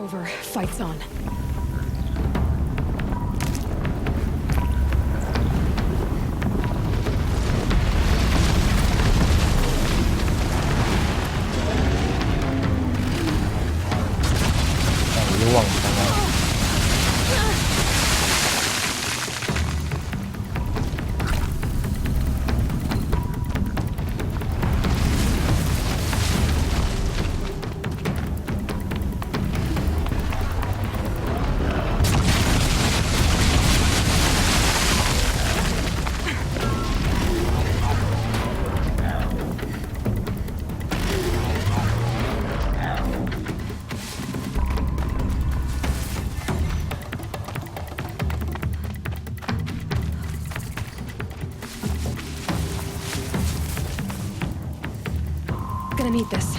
over. Fight's on. Gonna need this.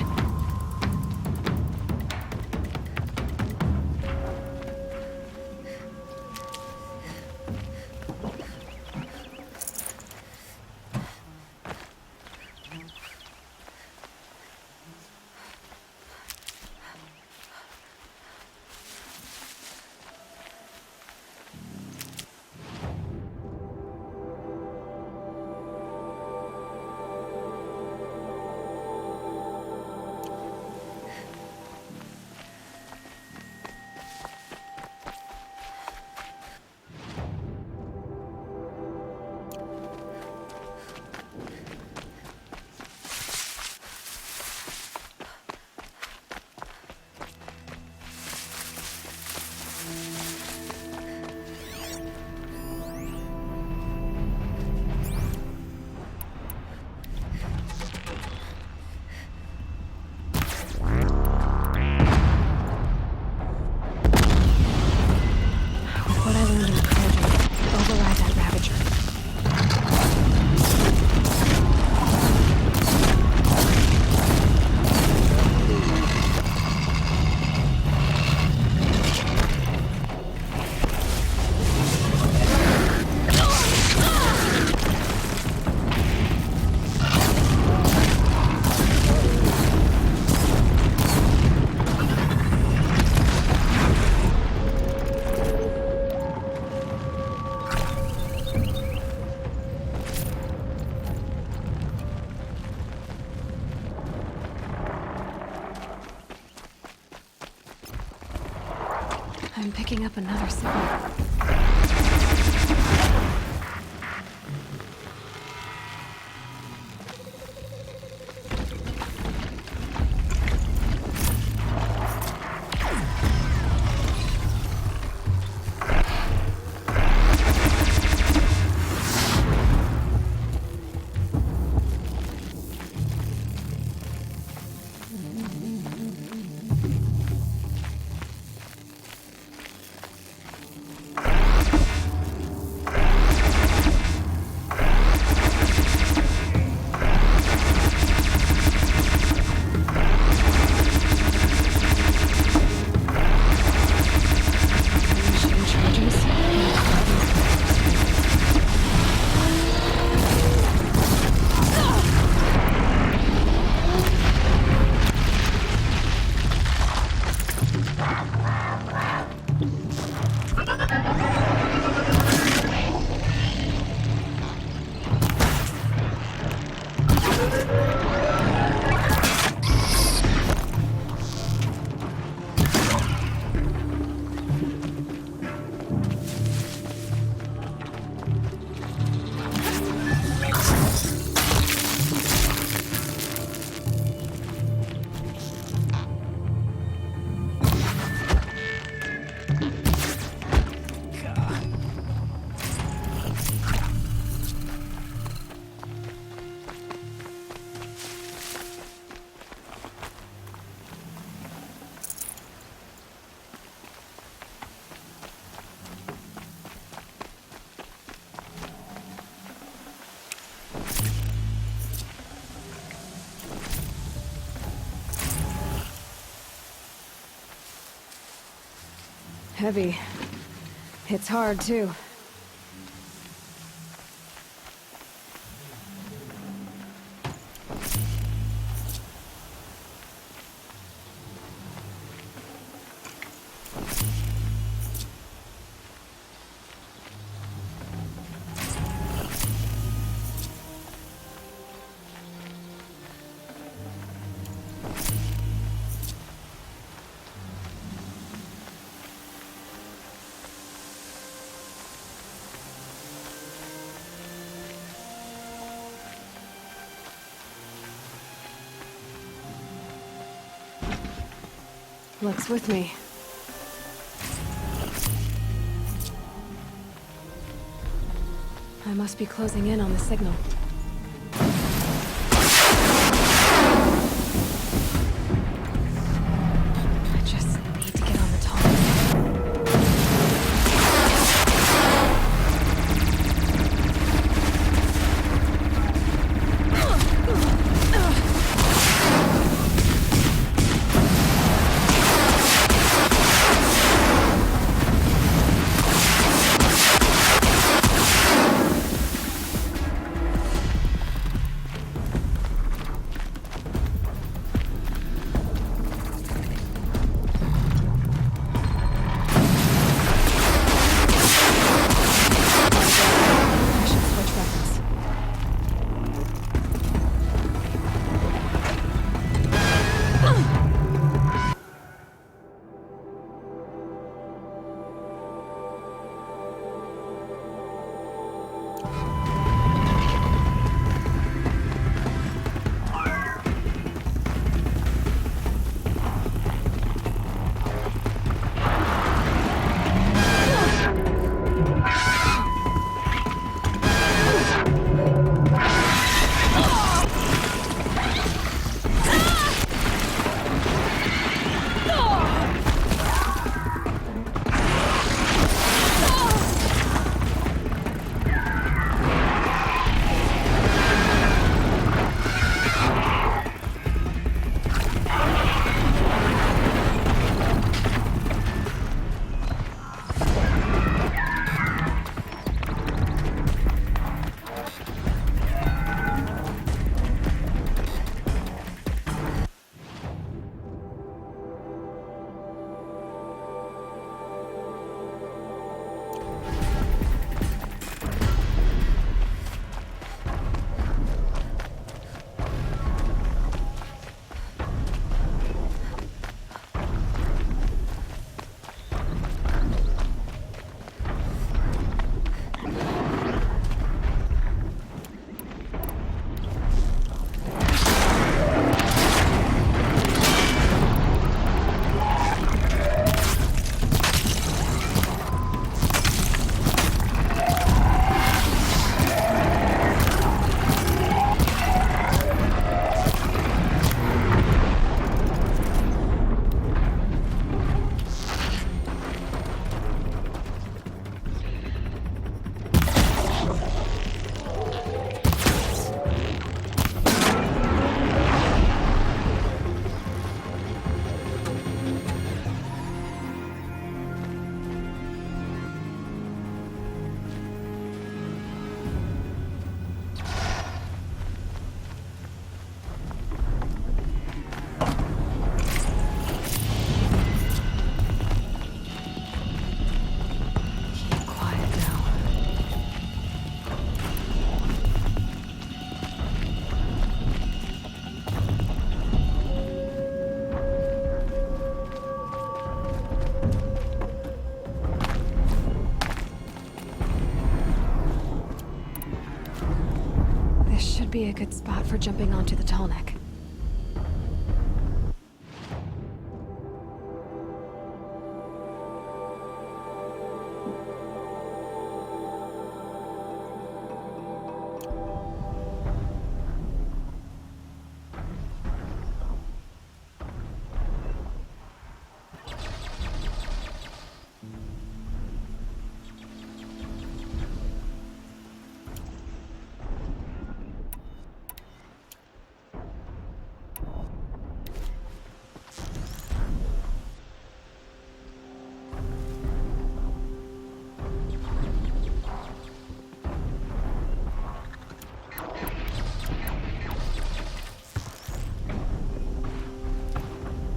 I'm picking up another signal. Heavy. It's hard, too. Looks with me. I must be closing in on the signal. I just need to get on the top. Be a good spot for jumping onto the tall neck.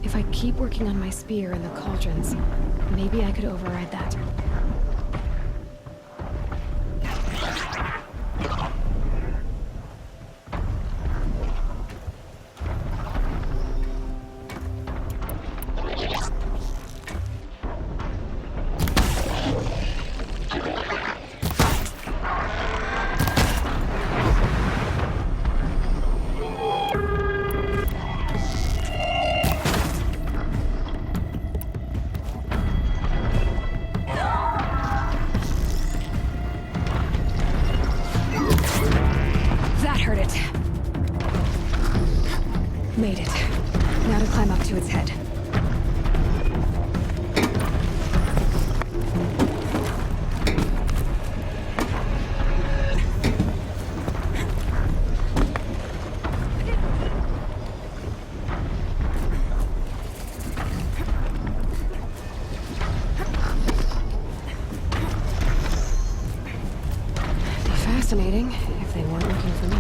If I keep working on my spear and the cauldrons, maybe I could override that. it. Made it. Now to climb up to its head. Fascinating, if they weren't looking for me.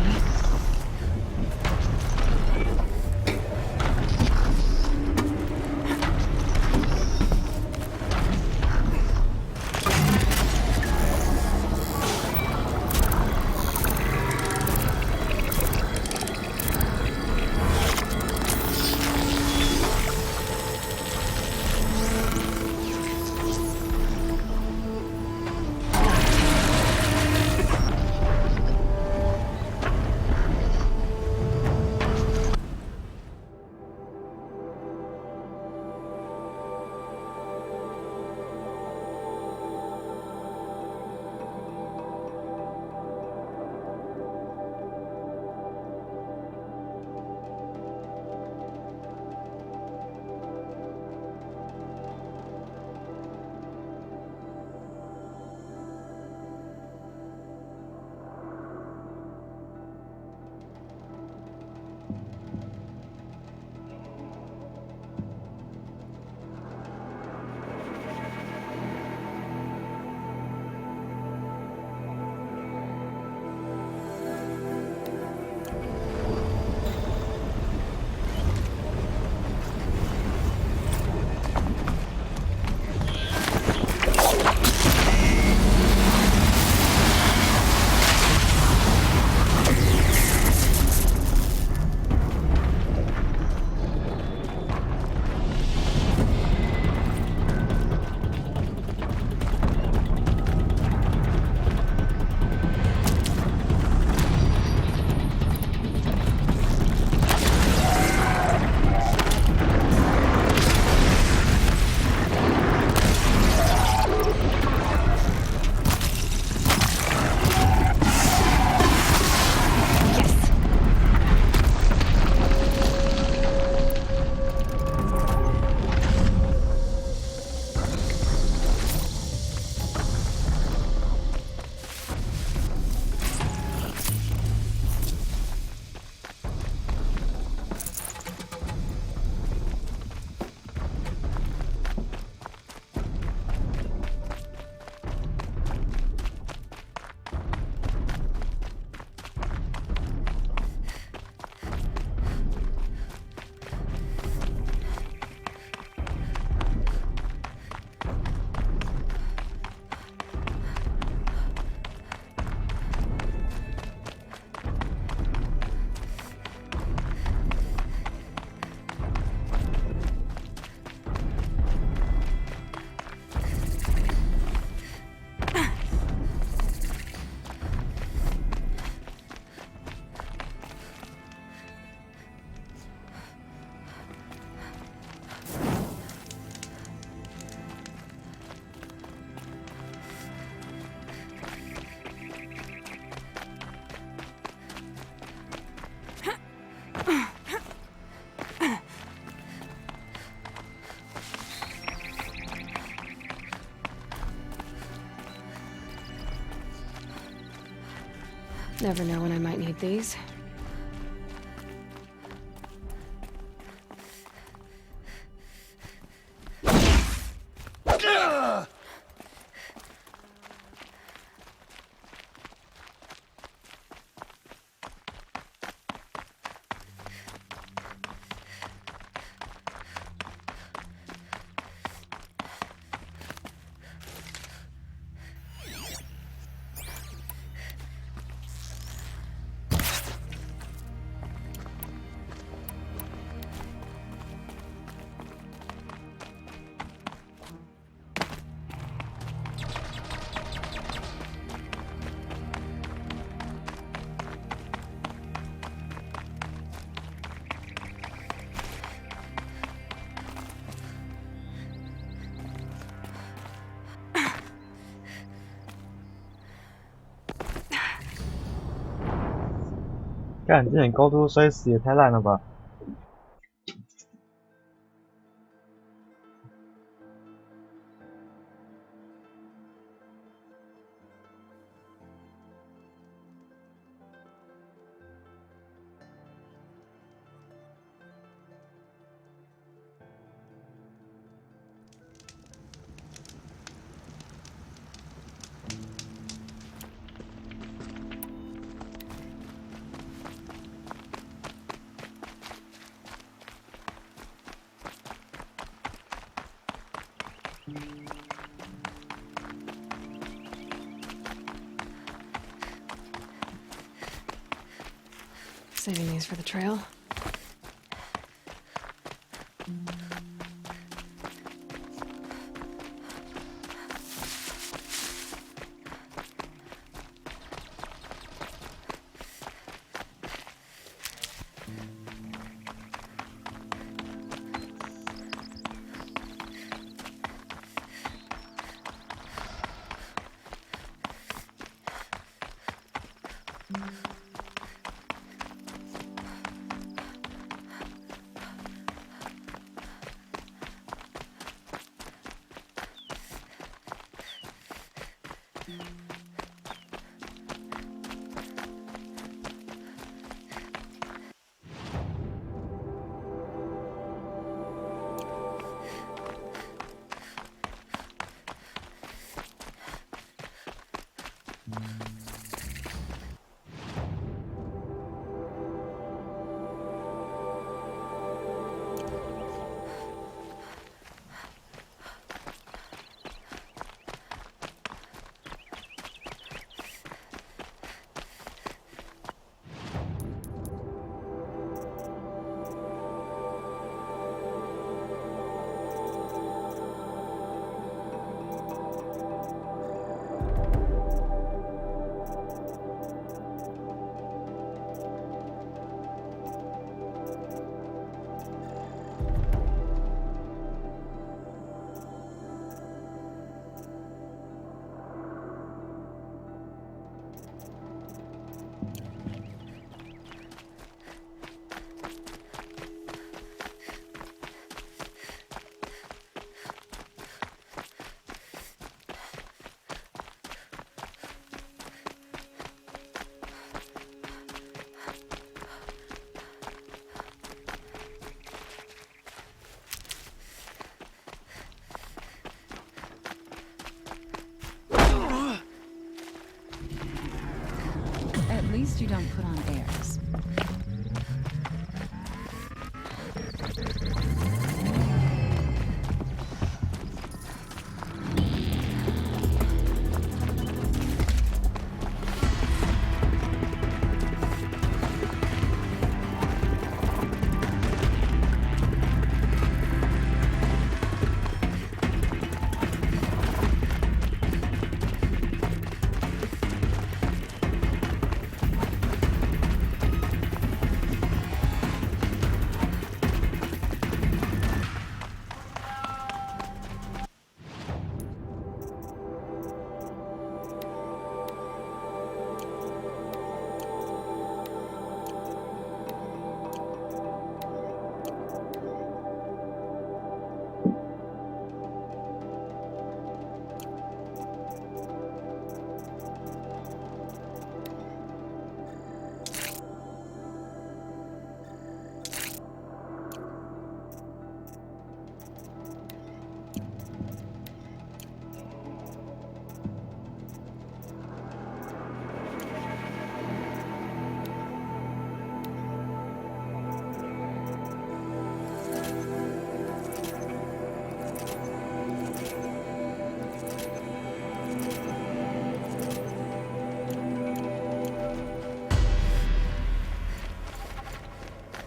Never know when I might need these. 干，这点高度摔死也太烂了吧！Saving these for the trail. At least you don't put on airs.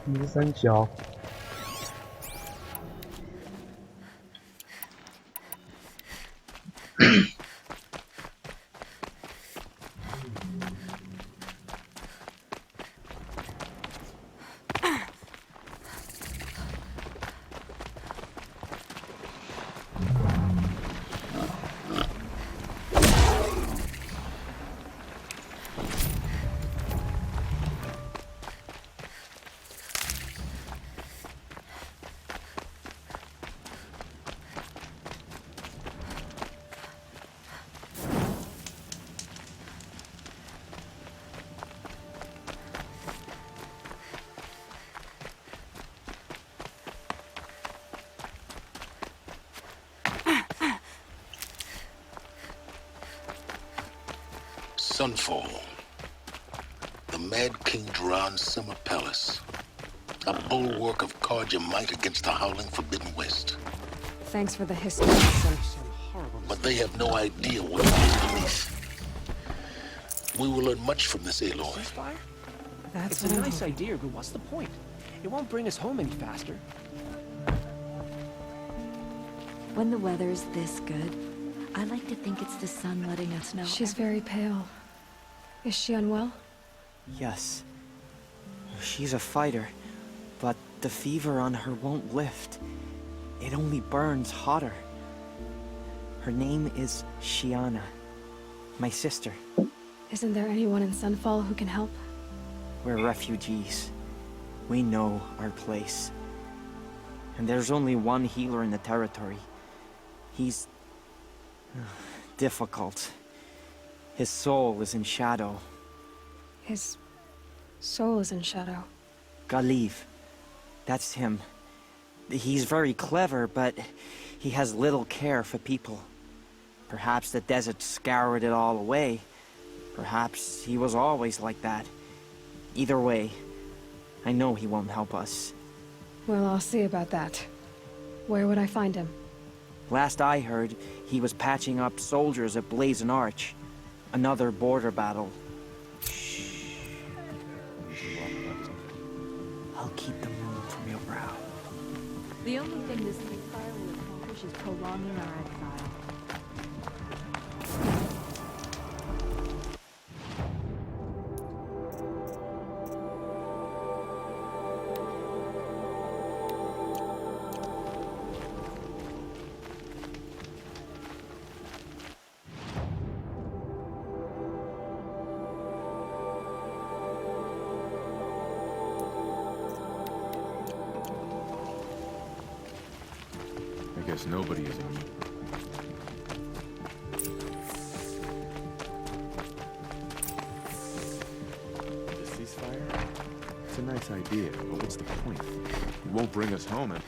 一三角。Sunfall. The Mad King Duran's summer palace. A bulwark of Carja might against the howling Forbidden West. Thanks for the history lesson. But they have no idea what lies beneath. We will learn much from this Aloy. Ceasefire? That's It's what a I'm nice hoping. idea, but what's the point? It won't bring us home any faster. When the weather's this good, I like to think it's the sun letting us know. She's very pale. Is she unwell? Yes. She's a fighter, but the fever on her won't lift. It only burns hotter. Her name is Shiana, my sister. Isn't there anyone in Sunfall who can help? We're refugees. We know our place. And there's only one healer in the territory. He's difficult. His soul is in shadow. His soul is in shadow. Galiv. That's him. He's very clever, but he has little care for people. Perhaps the desert scoured it all away. Perhaps he was always like that. Either way, I know he won't help us. Well, I'll see about that. Where would I find him? Last I heard, he was patching up soldiers at Blazon Arch. Another border battle. I'll keep the moon from your brow. The only thing this ceasefire will accomplish is prolonging our exile. I guess nobody is immune. The ceasefire? It's a nice idea, but what's the point? It won't bring us home and...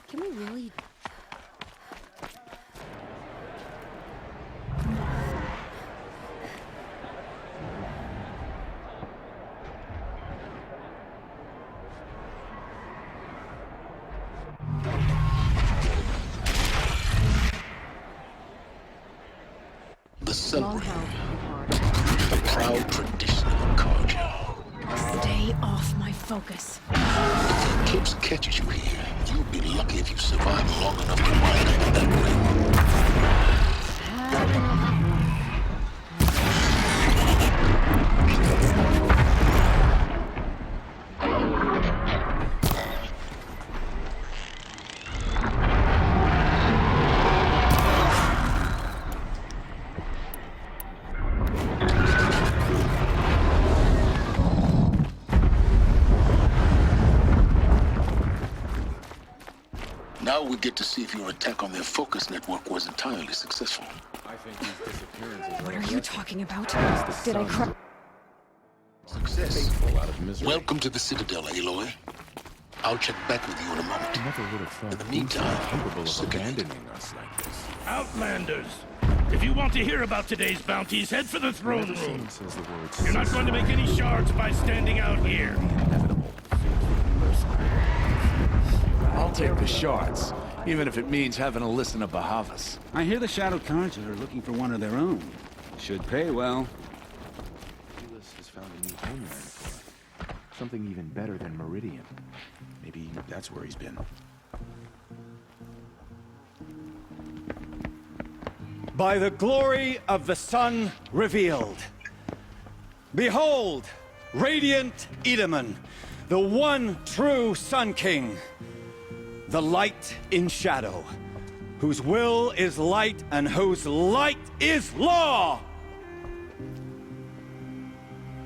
Can we really... The celebrating, the proud tradition of Carja. Stay off my focus. If Eclipse catches you here, you'll be lucky if you survive long enough to wind up in that ring. we get to see if your attack on their focus network was entirely successful. I think these disappearances What a are you lesson. talking about? It's the Did I sun. cry? Success. Faithful out of misery. Welcome to the Citadel, Aloy. I'll check back with you in a moment. I never would have thought In the these were meantime, capable of look at it. abandoning us like this. Outlanders! If you want to hear about today's bounties, head for the throne Whenever room. someone says the word You're not going to make any shards by standing out here. inevitable I'll take the shards, even if it means having to listen to Bahavas. I hear the Shadow Cards are looking for one of their own. Should pay well. Ulysses has found a new homeland for her. Something even better than Meridian. Maybe that's where he's been. By the glory of the sun revealed. Behold, radiant Edaman, the one true Sun King. The light in shadow, whose will is light and whose light is law!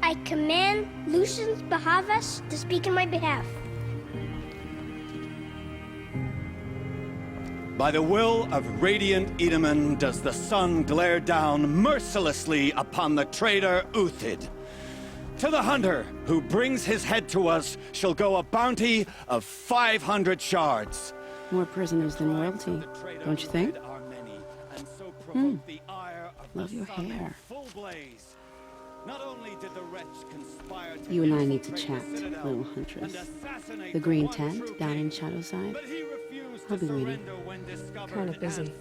I command Lucius Bahavas to speak in my behalf. By the will of radiant Edaman does the sun glare down mercilessly upon the traitor Uthid. To the hunter who brings his head to us shall go a bounty of 500 shards. More prisoners than royalty, don't you think? Love your hair. You and I need to chat, little huntress. The green tent down in Shadowside? I'll be waiting. Kinda busy.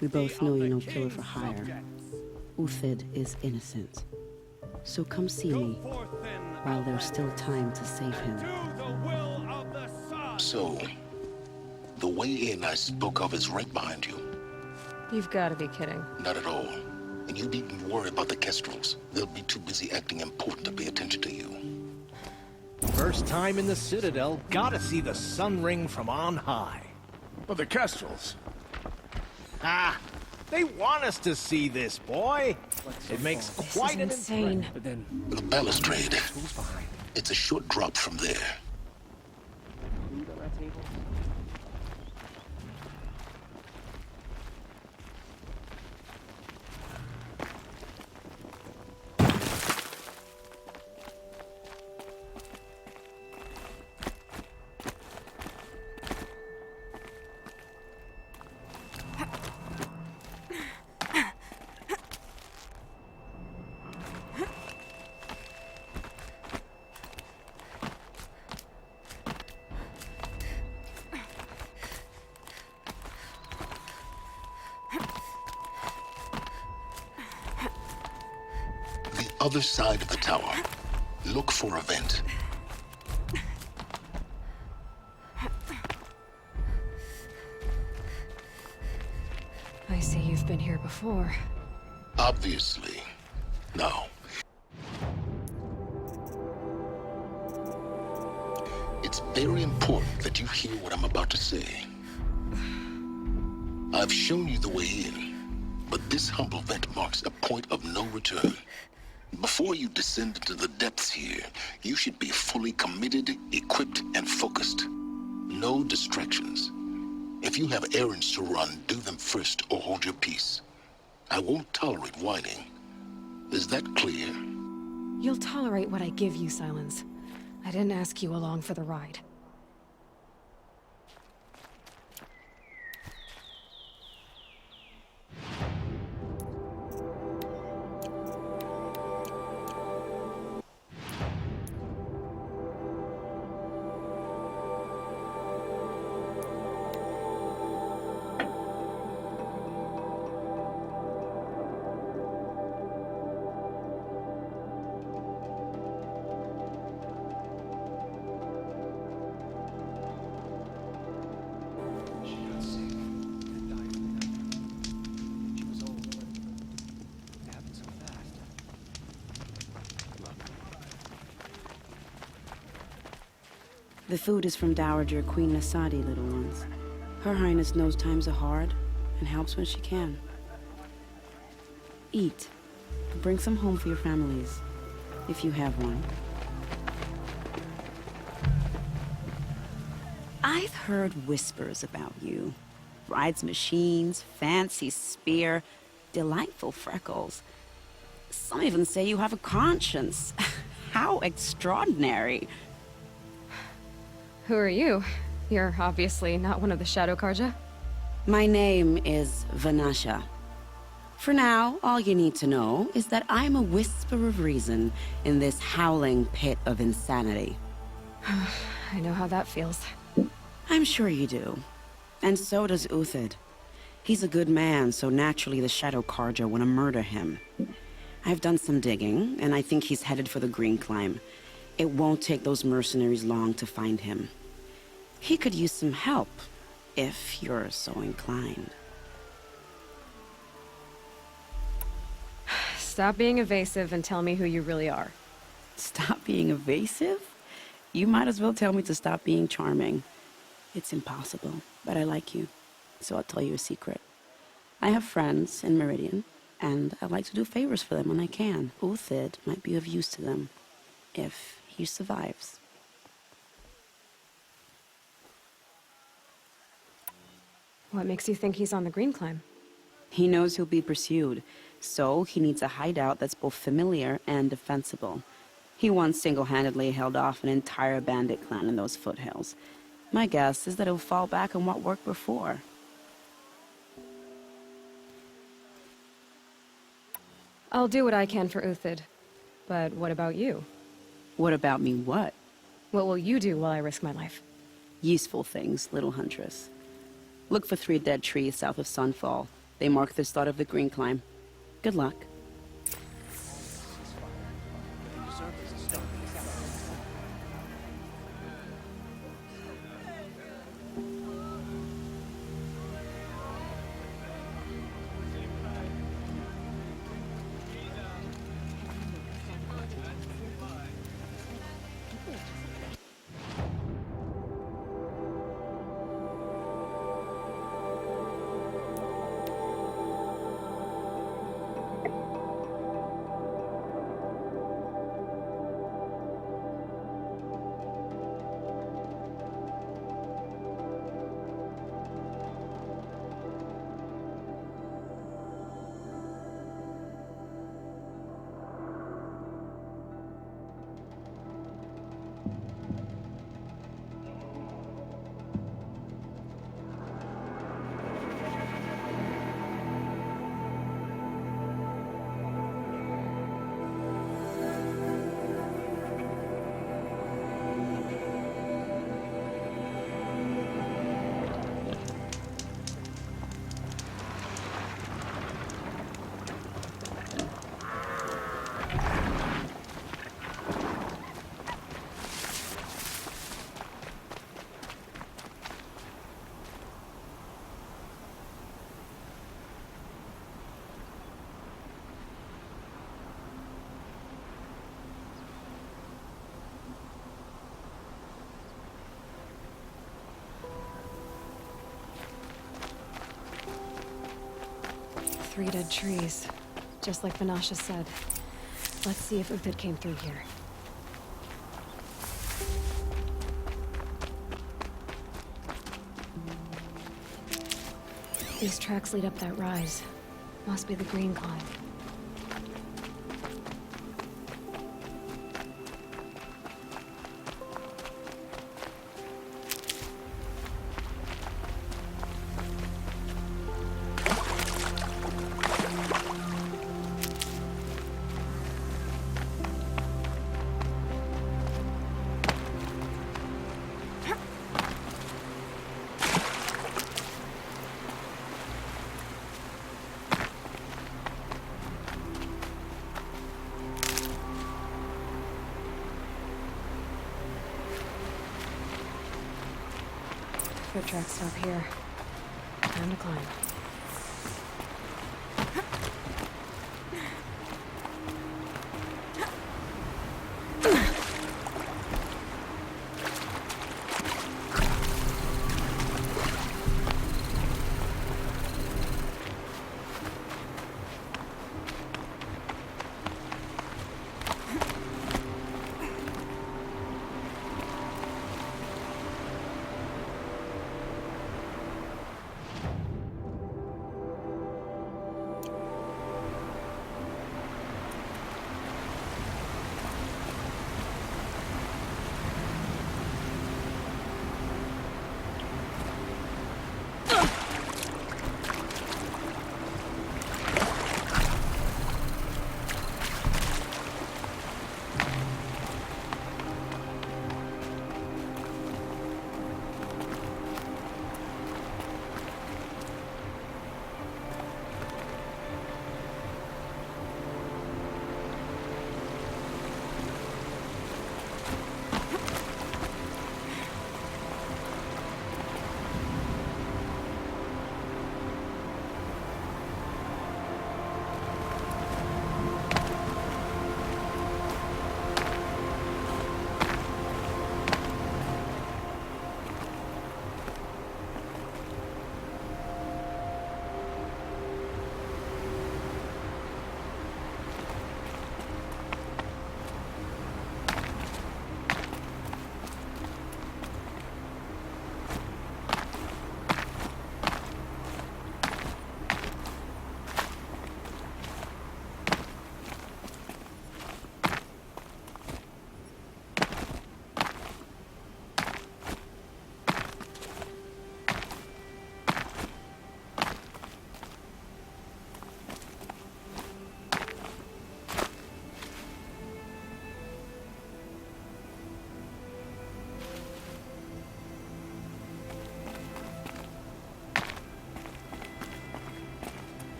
We both know you're no killer for hire. Uthid is innocent. So come see me while there's still time to save him. So, the way in I spoke of is right behind you. You've got to be kidding. Not at all. And you needn't worry about the Kestrels. They'll be too busy acting important to pay attention to you. First time in the Citadel, gotta see the sun ring from on high. But the Kestrels. Ah, they want us to see this, boy. It makes This quite is an insane. But then, The balustrade. who's behind? It's a short drop from there. Other side of the tower. Look for a vent. I see you've been here before. Obviously. Now, it's very important that you hear what I'm about to say. I've shown you the way in, but this humble vent marks a point of no return. Before you descend into the depths here, you should be fully committed, equipped, and focused. No distractions. If you have errands to run, do them first or hold your peace. I won't tolerate whining. Is that clear? You'll tolerate what I give you, Silence. I didn't ask you along for the ride. The food is from Dowager Queen Nasadi, little ones. Her Highness knows times are hard and helps when she can. Eat. Bring some home for your families, if you have one. I've heard whispers about you. Rides machines, fancy spear, delightful freckles. Some even say you have a conscience. How extraordinary. Who are you? You're obviously not one of the Shadow Karja. My name is Vanasha. For now, all you need to know is that I'm a whisper of reason in this howling pit of insanity. I know how that feels. I'm sure you do. And so does Uthid. He's a good man, so naturally the Shadow Karja want to murder him. I've done some digging, and I think he's headed for the Green Climb. It won't take those mercenaries long to find him. He could use some help, if you're so inclined. Stop being evasive and tell me who you really are. Stop being evasive? You might as well tell me to stop being charming. It's impossible, but I like you, so I'll tell you a secret. I have friends in Meridian, and I like to do favors for them when I can. Uthid might be of use to them, if he survives. What makes you think he's on the Green Climb? He knows he'll be pursued, so he needs a hideout that's both familiar and defensible. He once single-handedly held off an entire bandit clan in those foothills. My guess is that he'll fall back on what worked before. I'll do what I can for Uthid. But what about you? What about me what? What will you do while I risk my life? Useful things, little huntress. Look for 3 dead trees south of Sunfall. They mark the start of the Green Climb. Good luck. Three dead trees, just like Vanasha said. Let's see if Uthid came through here. These tracks lead up that rise. Must be the Green Climb. Foot tracks stop here. Time to climb.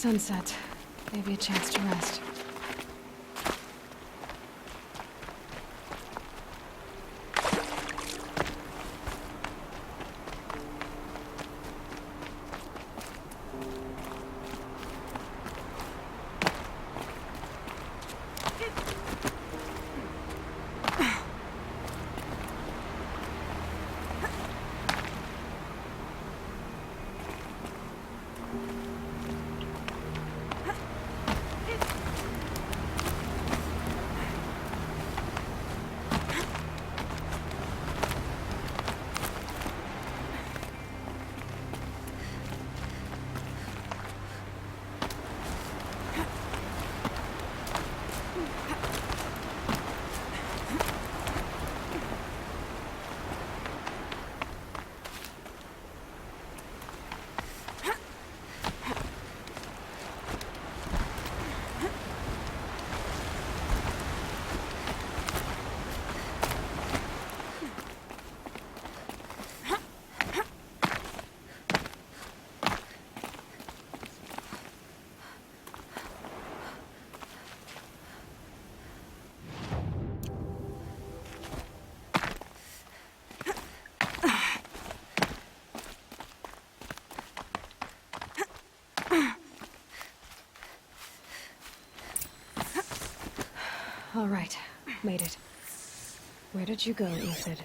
sunset. Maybe a chance to rest. All right, made it. Where did you go, Uthid?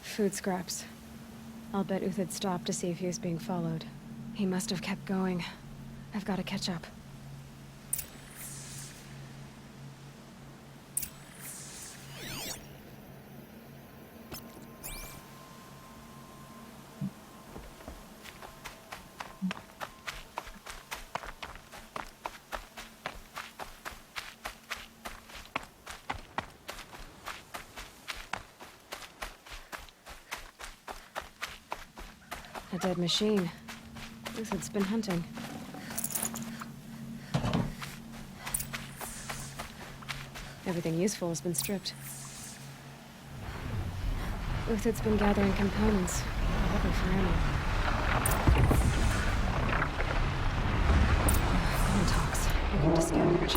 Food scraps. I'll bet Uthid stopped to see if he was being followed. He must have kept going. I've got to catch up. A dead machine. Uthid's been hunting. Everything useful has been stripped. Uthid's been gathering components, probably for ammo. Talks. We need to scavenge.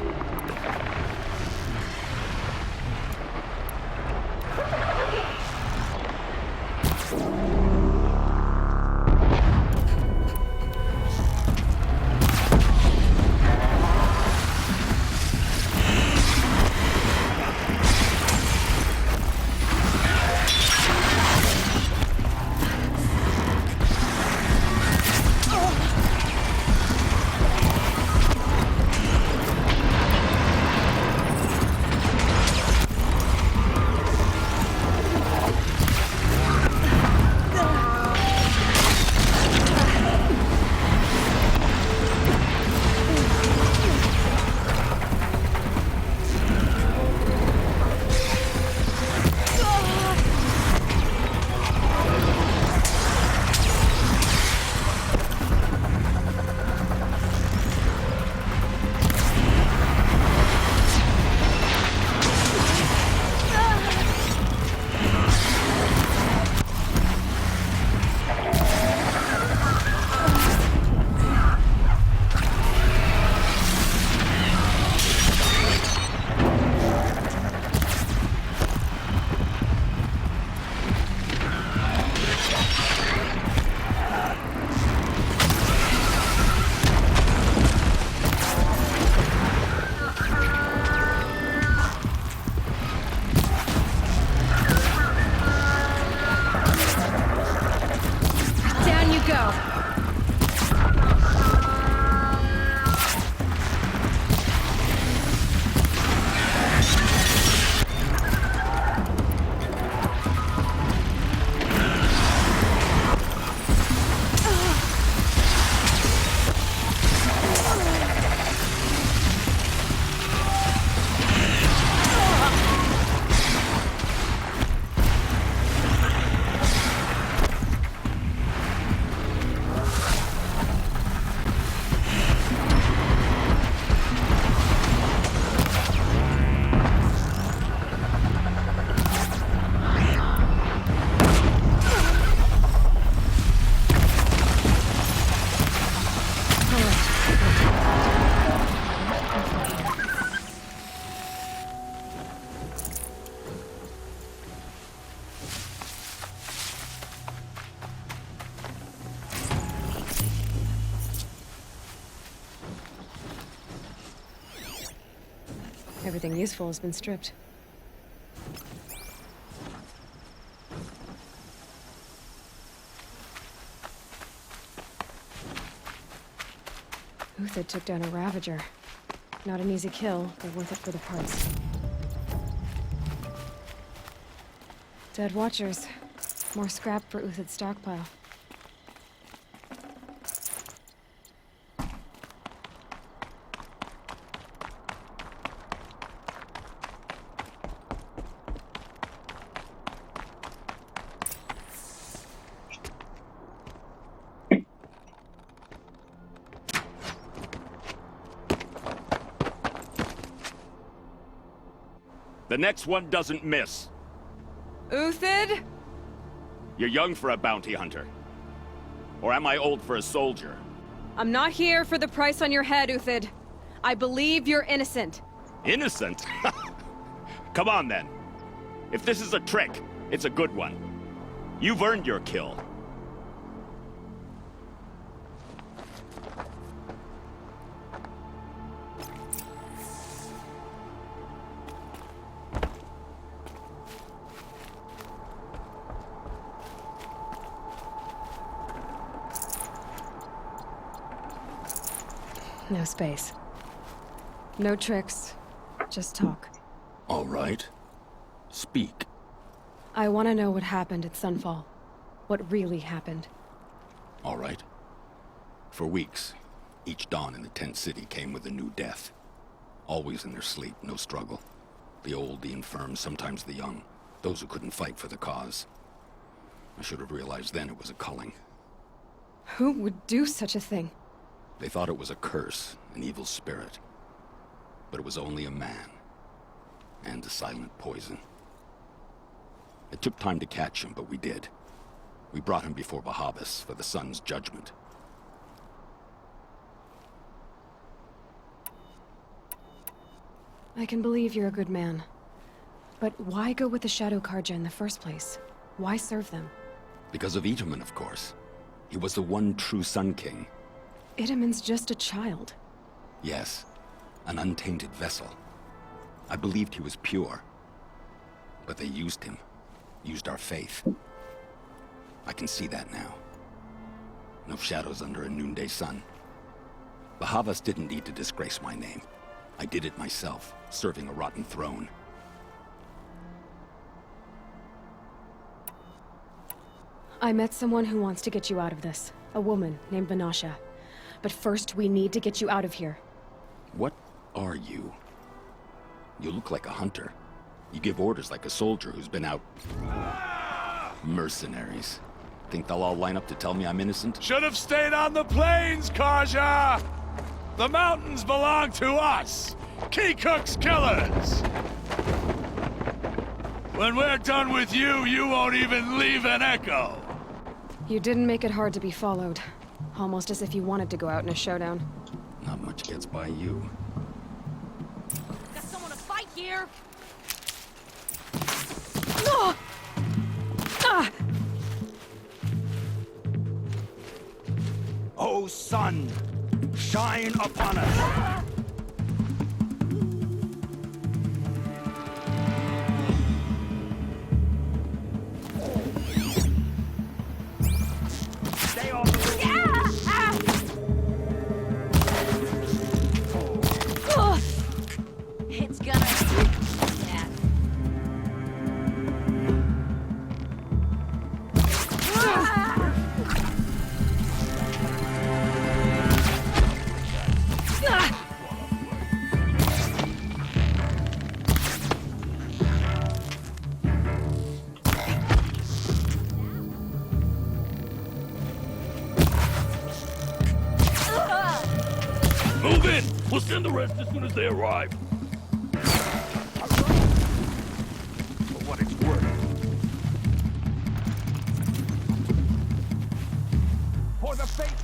Everything useful has been stripped. Uthid took down a Ravager. Not an easy kill, but worth it for the parts. Dead Watchers. More scrap for Uthid's stockpile. The next one doesn't miss. Uthid? You're young for a bounty hunter. Or am I old for a soldier? I'm not here for the price on your head, Uthid. I believe you're innocent. Innocent? Come on, then. If this is a trick, it's a good one. You've earned your kill. No space. No tricks. Just talk. All right. Speak. I want to know what happened at Sunfall. What really happened. All right. For weeks, each dawn in the tent city came with a new death. Always in their sleep, no struggle. The old, the infirm, sometimes the young. Those who couldn't fight for the cause. I should have realized then it was a culling. Who would do such a thing? They thought it was a curse, an evil spirit. But it was only a man. And a silent poison. It took time to catch him, but we did. We brought him before Bahavas for the sun's judgment. I can believe you're a good man. But why go with the Shadow Karja in the first place? Why serve them? Because of Itaman, of course. He was the one true Sun King. Itaman's just a child. Yes, an untainted vessel. I believed he was pure. But they used him. Used our faith. I can see that now. No shadows under a noonday sun. Bahavas didn't need to disgrace my name. I did it myself, serving a rotten throne. I met someone who wants to get you out of this. A woman named Vanasha. But first, we need to get you out of here. What are you? You look like a hunter. You give orders like a soldier who's been out... Mercenaries. Think they'll all line up to tell me I'm innocent? Should have stayed on the plains, Karja! The mountains belong to us! Keycook's killers! When we're done with you, you won't even leave an echo! You didn't make it hard to be followed. Almost as if you wanted to go out in a showdown. Not much gets by you. Got someone to fight here! Ah! Ah! O sun, shine upon us! Stay off the way! It's gonna... Yeah. Move in! We'll send the rest as soon as they arrive. For what it's worth. For the faith.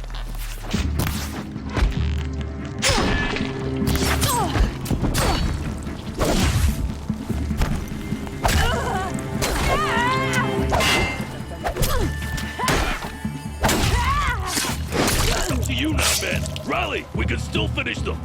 To you now, men! Rally! We can still finish them!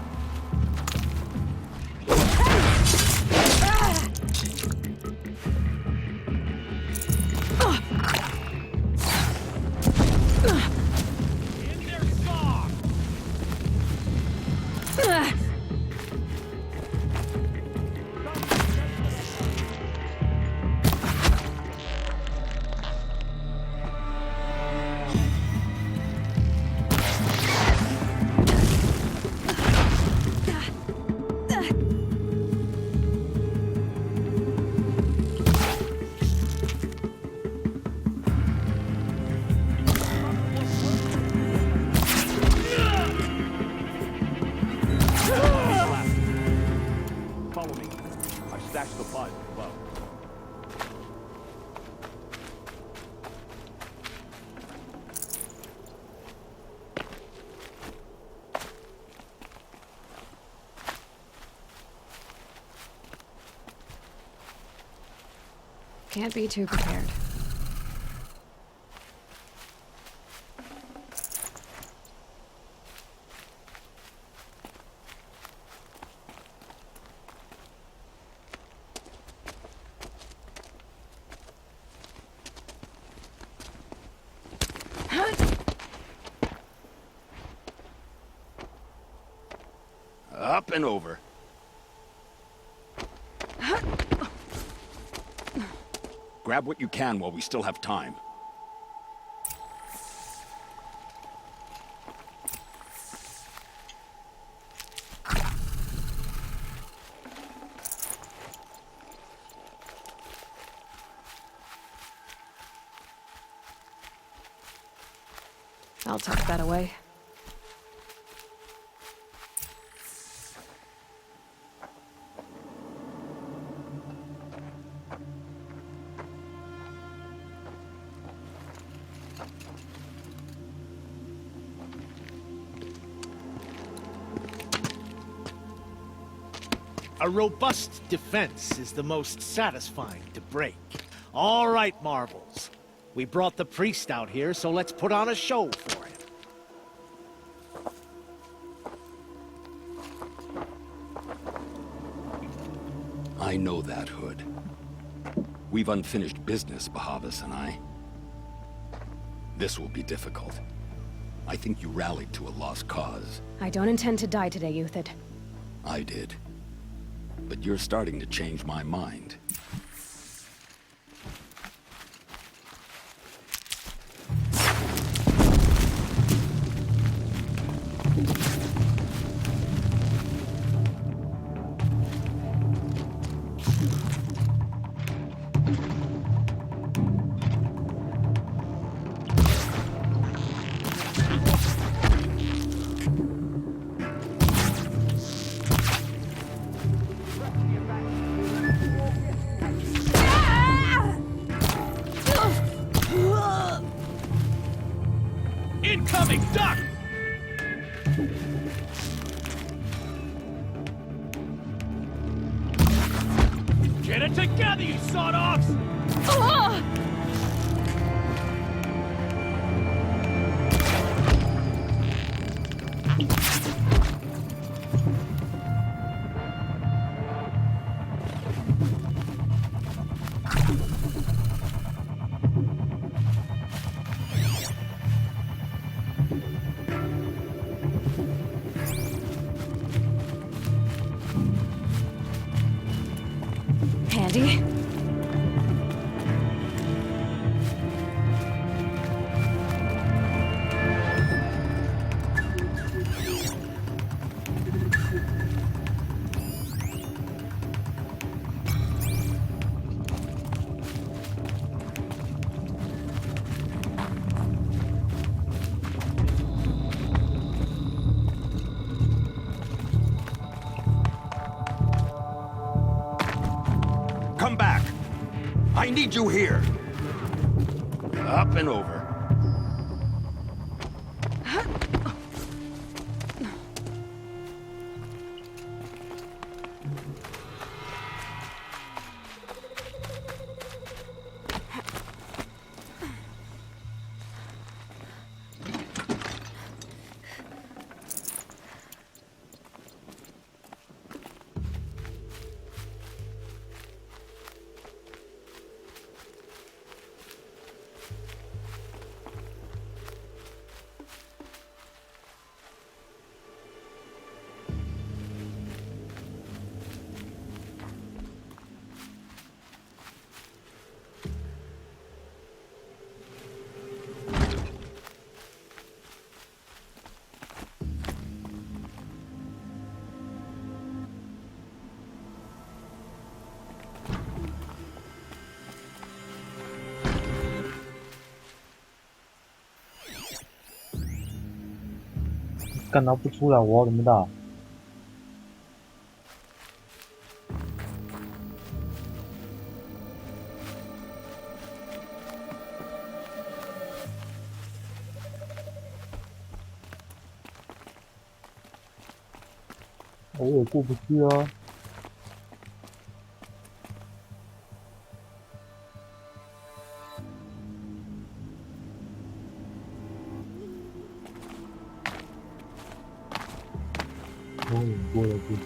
Can't be too prepared. Up and over. Grab what you can while we still have time. I'll tuck that away. A robust defense is the most satisfying to break. All right, Marvels. We brought the priest out here, so let's put on a show for him. I know that, Hood. We've unfinished business, Bahavas and I. This will be difficult. I think you rallied to a lost cause. I don't intend to die today, Uthid. I did. But you're starting to change my mind. Incoming duck! Get it together, you sawed-offs! Handy. Come back! I need you here! Up and over.干到不出来，我怎么打？我也过不去啊。投影过的地方。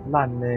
烂呢、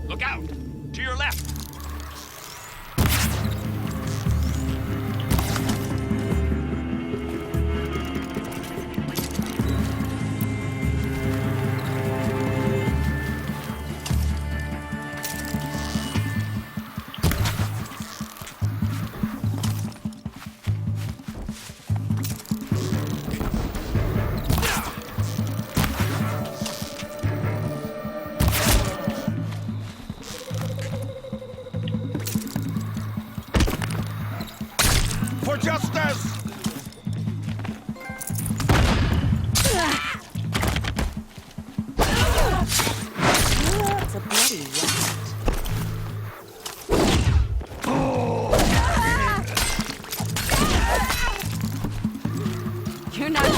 Look out! To your left! For justice! It's a bloody rat. You're not.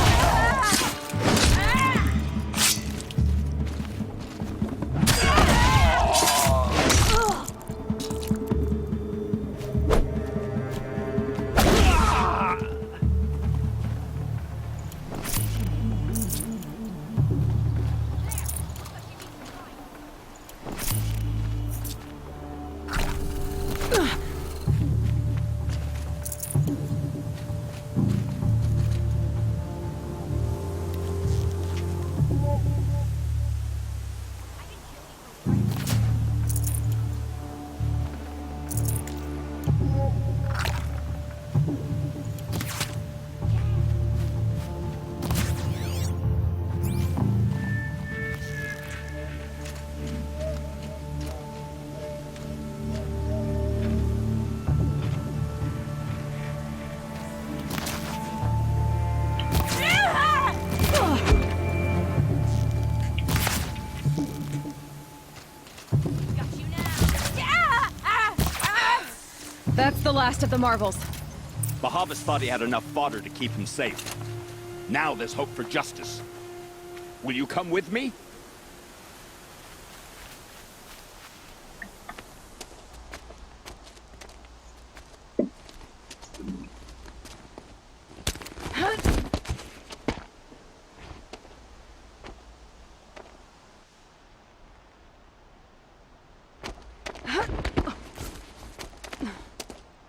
That's the last of the marvels. Bahavas thought he had enough fodder to keep him safe. Now there's hope for justice. Will you come with me?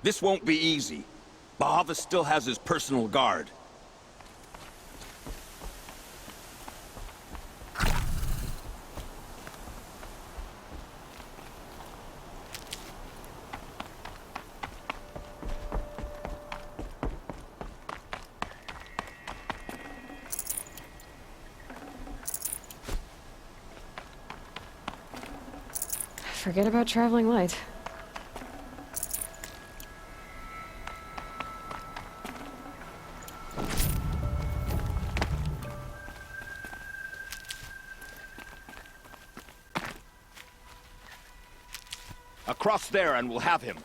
This won't be easy. Bahava still has his personal guard. Forget about traveling light. Across there and we'll have him.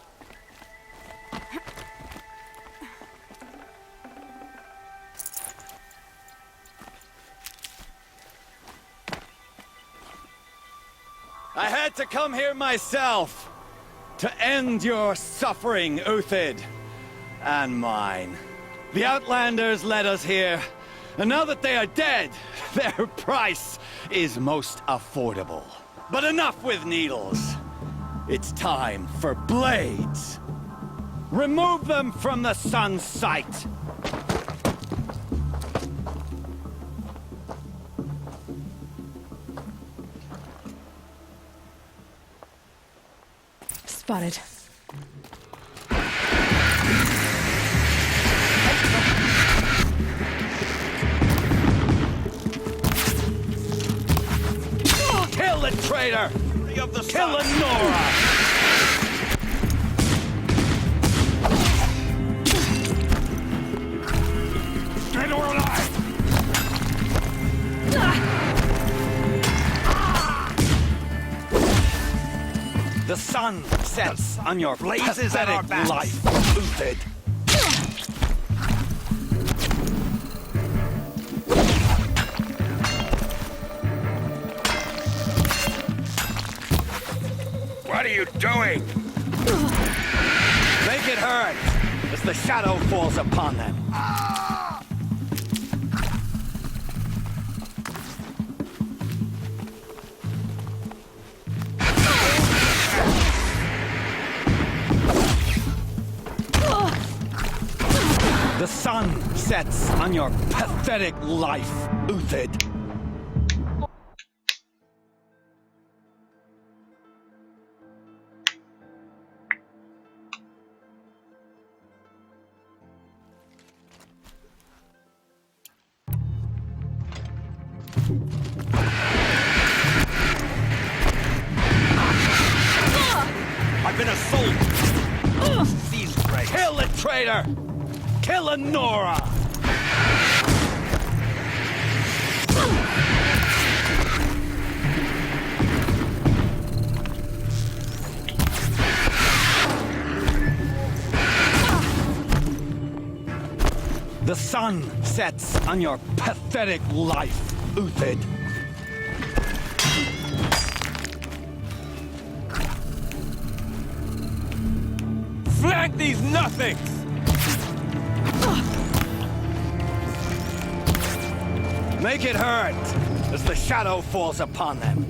I had to come here myself to end your suffering, Uthid, and mine. The Outlanders led us here, and now that they are dead, their price is most affordable. But enough with needles. It's time for blades. Remove them from the sun's sight. Spotted. Kill the traitor! Kill Nora! Dead or alive! The sun sets on your blazes at our pathetic backs. life, Uthid. What are you doing? Make it hurt as the shadow falls upon them. The sun sets on your pathetic life, Uthid. I've been assaulted. These rays. Kill the traitor! Kill Nora! The sun sets on your pathetic life, Uthid. Flank these nothings! Make it hurt as the shadow falls upon them.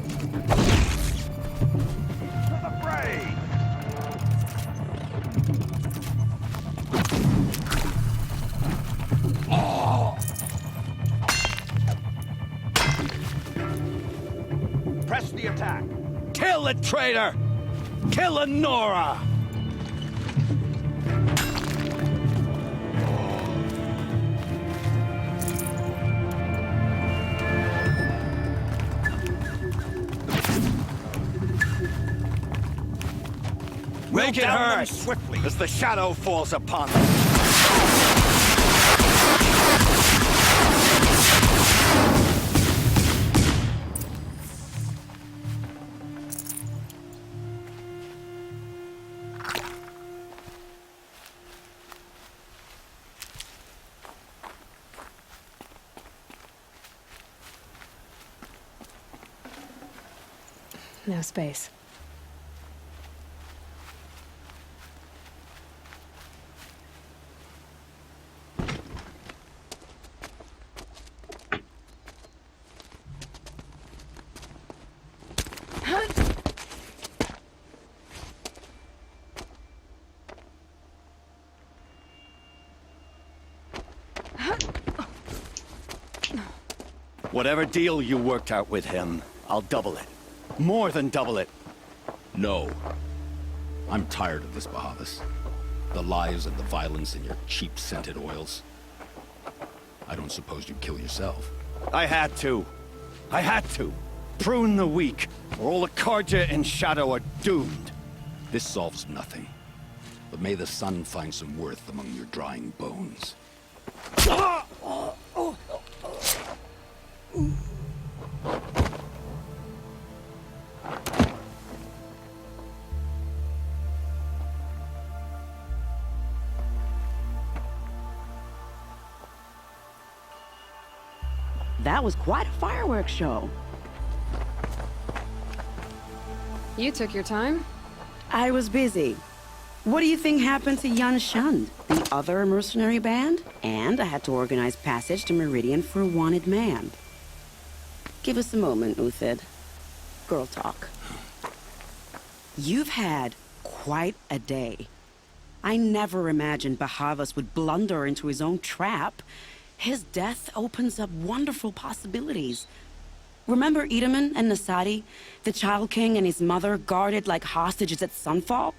Press the attack. Kill the traitor! Kill Nora! Make it hurt swiftly as the shadow falls upon them. No space. Whatever deal you worked out with him, I'll double it. More than double it. No. I'm tired of this, Bahavas. The lies and the violence in your cheap scented oils. I don't suppose you'd kill yourself. I had to. I had to. Prune the weak, or all the Karja in Shadow are doomed. This solves nothing. But may the sun find some worth among your drying bones. That was quite a fireworks show. You took your time. I was busy. What do you think happened to Yan Shund, the other mercenary band? And I had to organize passage to Meridian for a wanted man. Give us a moment, Uthid. Girl talk. You've had quite a day. I never imagined Bahavas would blunder into his own trap. His death opens up wonderful possibilities. Remember Edaman and Nasadi, the Child King and his mother guarded like hostages at sunfall?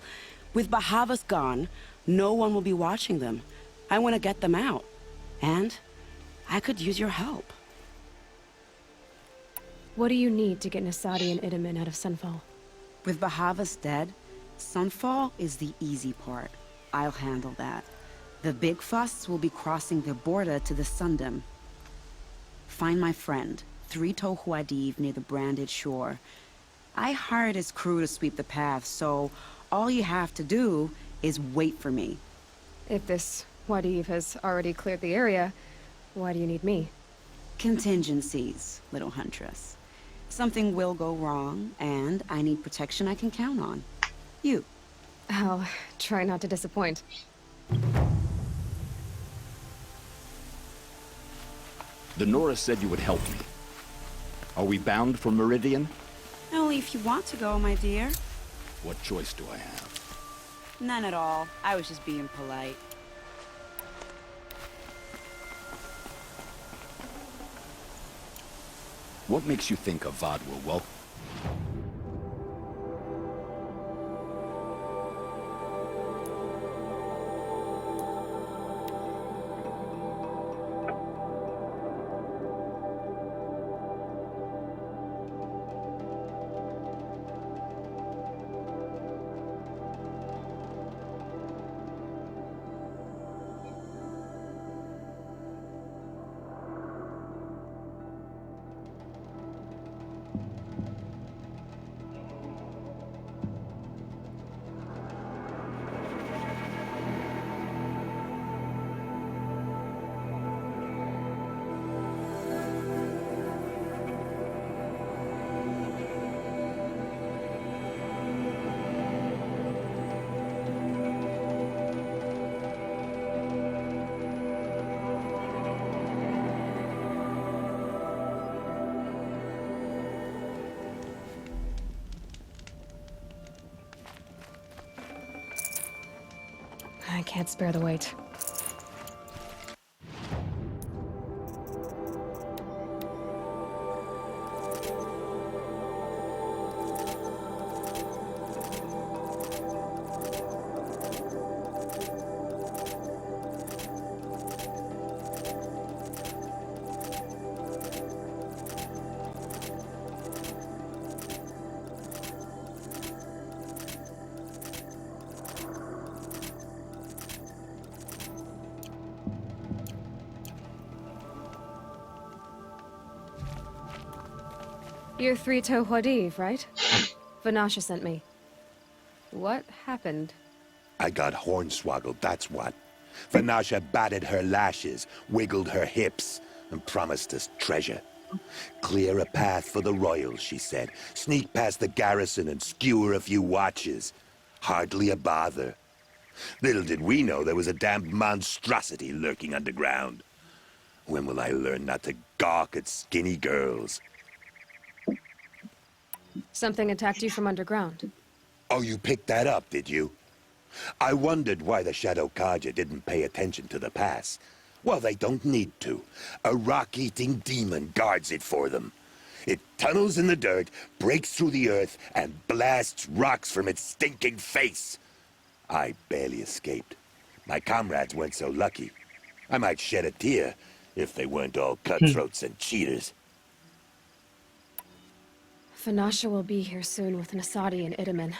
With Bahavas gone, no one will be watching them. I want to get them out. And I could use your help. What do you need to get Nasadi and Edaman out of Sunfall? With Bahavas dead, Sunfall is the easy part. I'll handle that. The big fuss will be crossing the border to the Sundom. Find my friend, Three-Toe Huadiv, near the branded shore. I hired his crew to sweep the path, so all you have to do is wait for me. If this Huadiv has already cleared the area, why do you need me? Contingencies, little huntress. Something will go wrong, and I need protection I can count on. You. I'll try not to disappoint. The Nora said you would help me. Are we bound for Meridian? Only if you want to go, my dear. What choice do I have? None at all. I was just being polite. What makes you think Avad will welcome? I can't spare the wait. You're Three-Toe Huadiv, right? Vanasha sent me. What happened? I got hornswoggled, that's what. Vanasha batted her lashes, wiggled her hips, and promised us treasure. Clear a path for the royals, she said. Sneak past the garrison and skewer a few watches. Hardly a bother. Little did we know there was a damned monstrosity lurking underground. When will I learn not to gawk at skinny girls? Something attacked you from underground. Oh, you picked that up, did you? I wondered why the Shadow Karja didn't pay attention to the pass. Well, they don't need to. A rock-eating demon guards it for them. It tunnels in the dirt, breaks through the earth, and blasts rocks from its stinking face. I barely escaped. My comrades weren't so lucky. I might shed a tear if they weren't all cutthroats and cheaters. Fanasha will be here soon with Nasadi and Itamen.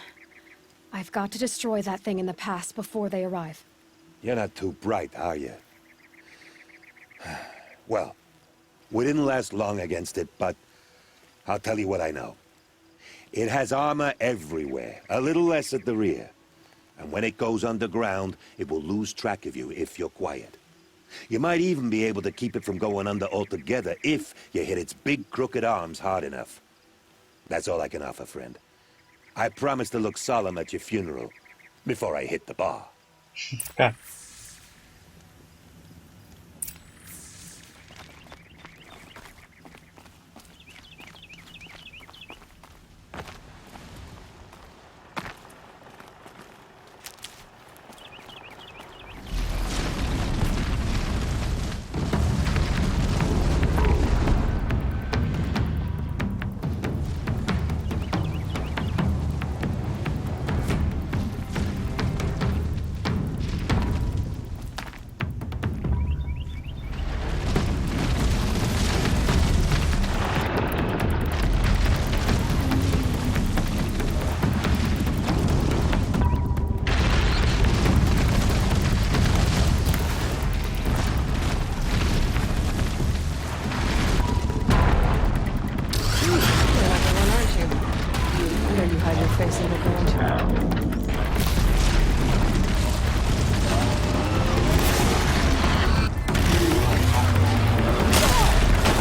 I've got to destroy that thing in the past before they arrive. You're not too bright, are you? Well, we didn't last long against it, but I'll tell you what I know. It has armor everywhere, a little less at the rear. And when it goes underground, it will lose track of you if you're quiet. You might even be able to keep it from going under altogether if you hit its big crooked arms hard enough. That's all I can offer, friend. I promise to look solemn at your funeral before I hit the bar. Okay.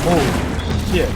Oh, shit.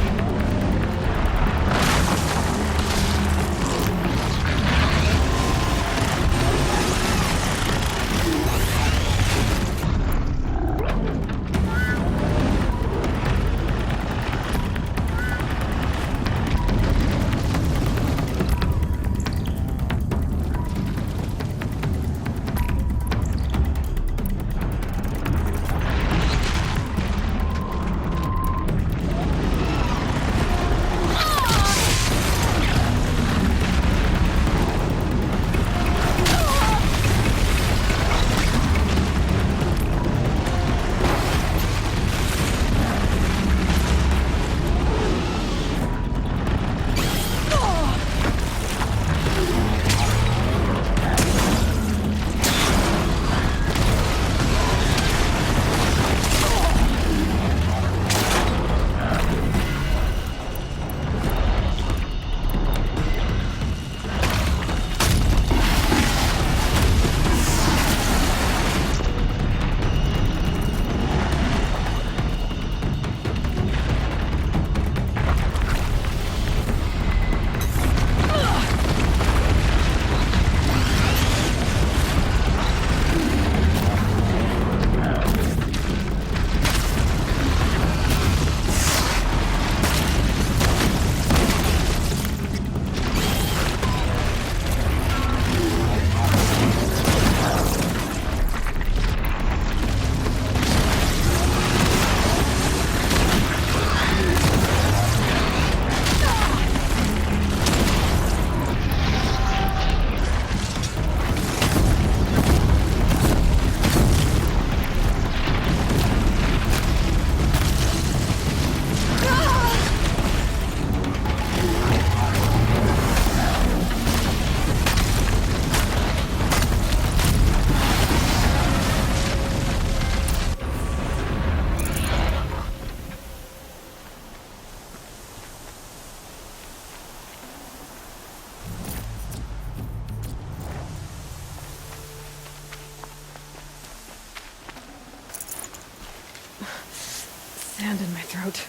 Sand in my throat.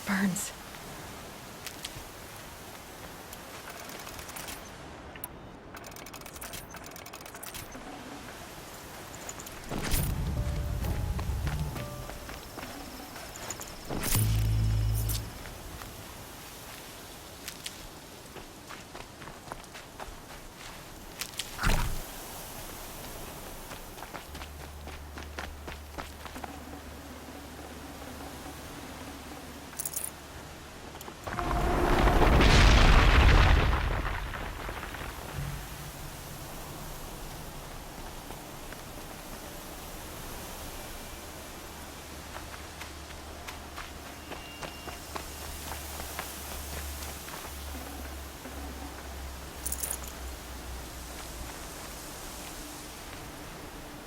Burns.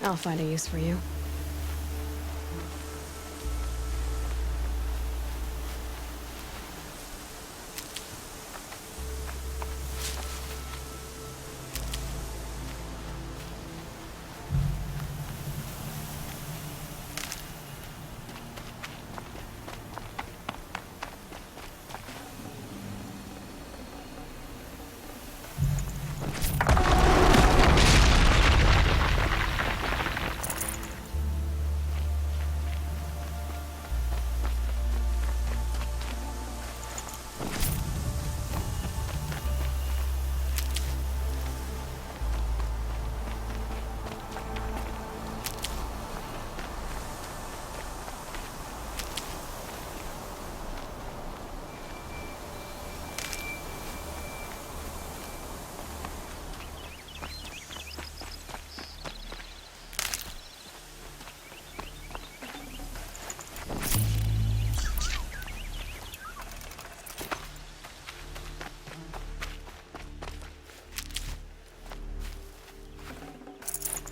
I'll find a use for you.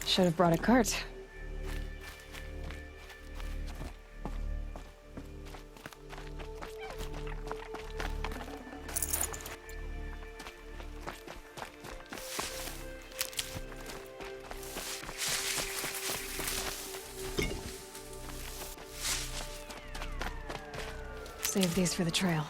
Should have brought a cart. Save these for the trail.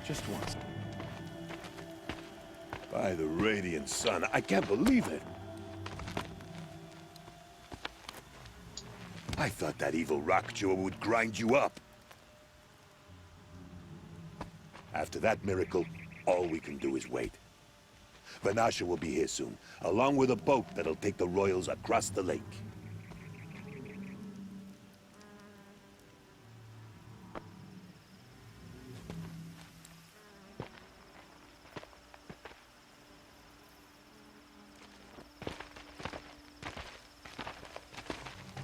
Just once. By the radiant sun, I can't believe it. I thought that evil rock jaw would grind you up. After that miracle, all we can do is wait. Vanasha will be here soon, along with a boat that'll take the royals across the lake.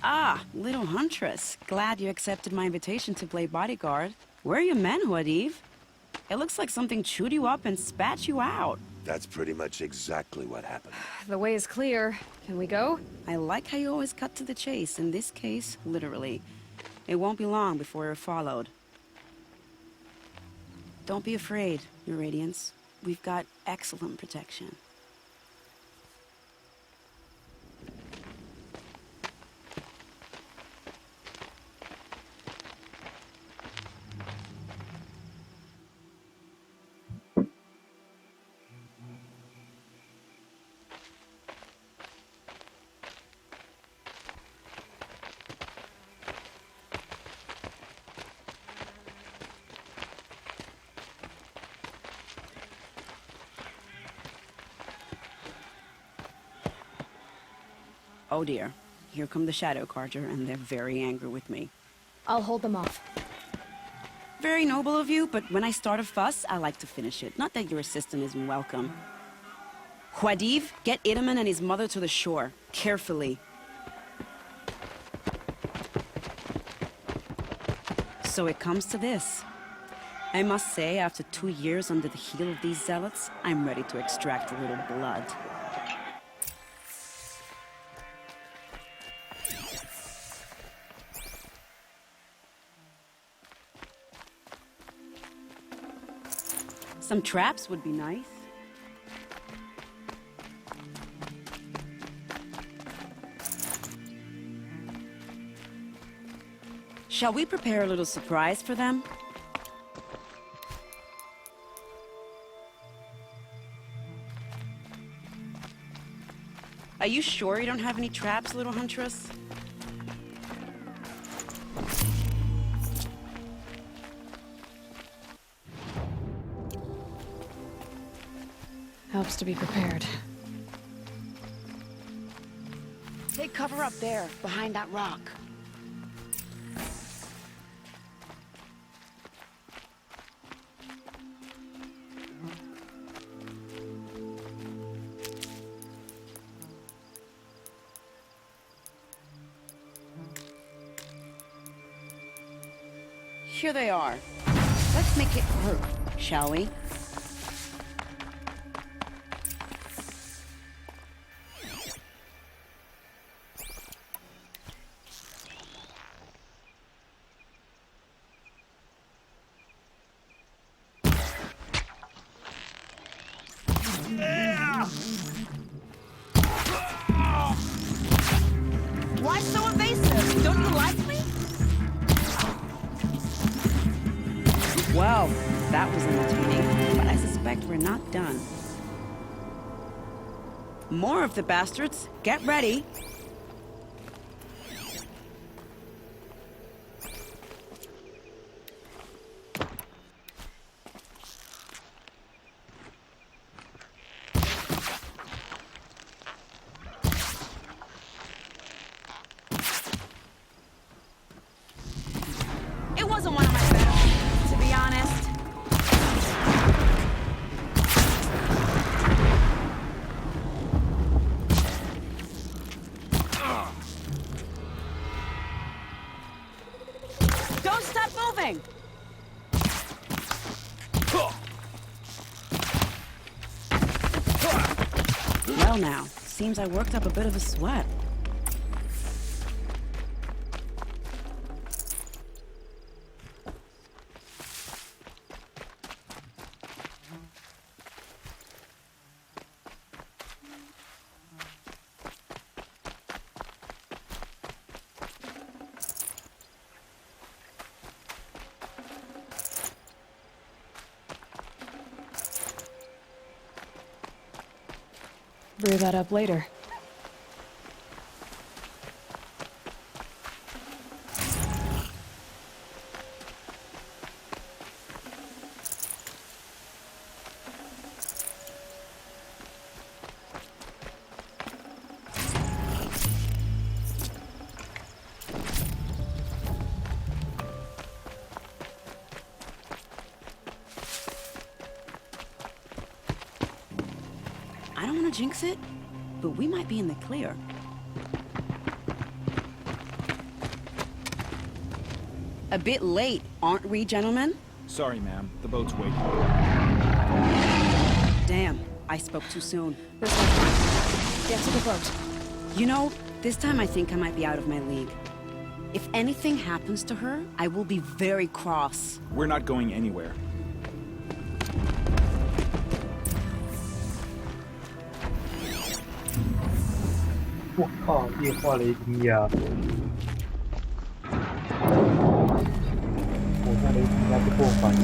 Ah, little huntress. Glad you accepted my invitation to play bodyguard. Where are your men, Huadiv? It looks like something chewed you up and spat you out. That's pretty much exactly what happened. The way is clear. Can we go? I like how you always cut to the chase. In this case, literally. It won't be long before you're followed. Don't be afraid, Your Radiance. We've got excellent protection. Oh dear. Here come the Shadow Carja, and they're very angry with me. I'll hold them off. Very noble of you, but when I start a fuss, I like to finish it. Not that your assistant isn't welcome. Huadiv, get Itaman and his mother to the shore. Carefully. So it comes to this. I must say, after 2 years under the heel of these zealots, I'm ready to extract a little blood. Some traps would be nice. Shall we prepare a little surprise for them? Are you sure you don't have any traps, little huntress? Helps to be prepared. Take cover up there, behind that rock. Here they are. Let's make it hurt, shall we? Why so evasive? Don't you like me? Well, that was entertaining, but I suspect we're not done. More of the bastards. Get ready. It wasn't one of my best, to be honest. Don't stop moving! Well now, seems I worked up a bit of a sweat. Brew that up later. I don't want to jinx it, but we might be in the clear. A bit late, aren't we, gentlemen? Sorry, ma'am. The boat's waiting. Damn, I spoke too soon. This one's fine. Get to the boat. You know, this time I think I might be out of my league. If anything happens to her, I will be very cross. We're not going anywhere.我靠，液化雷霆呀！我那雷霆鸭就过反了。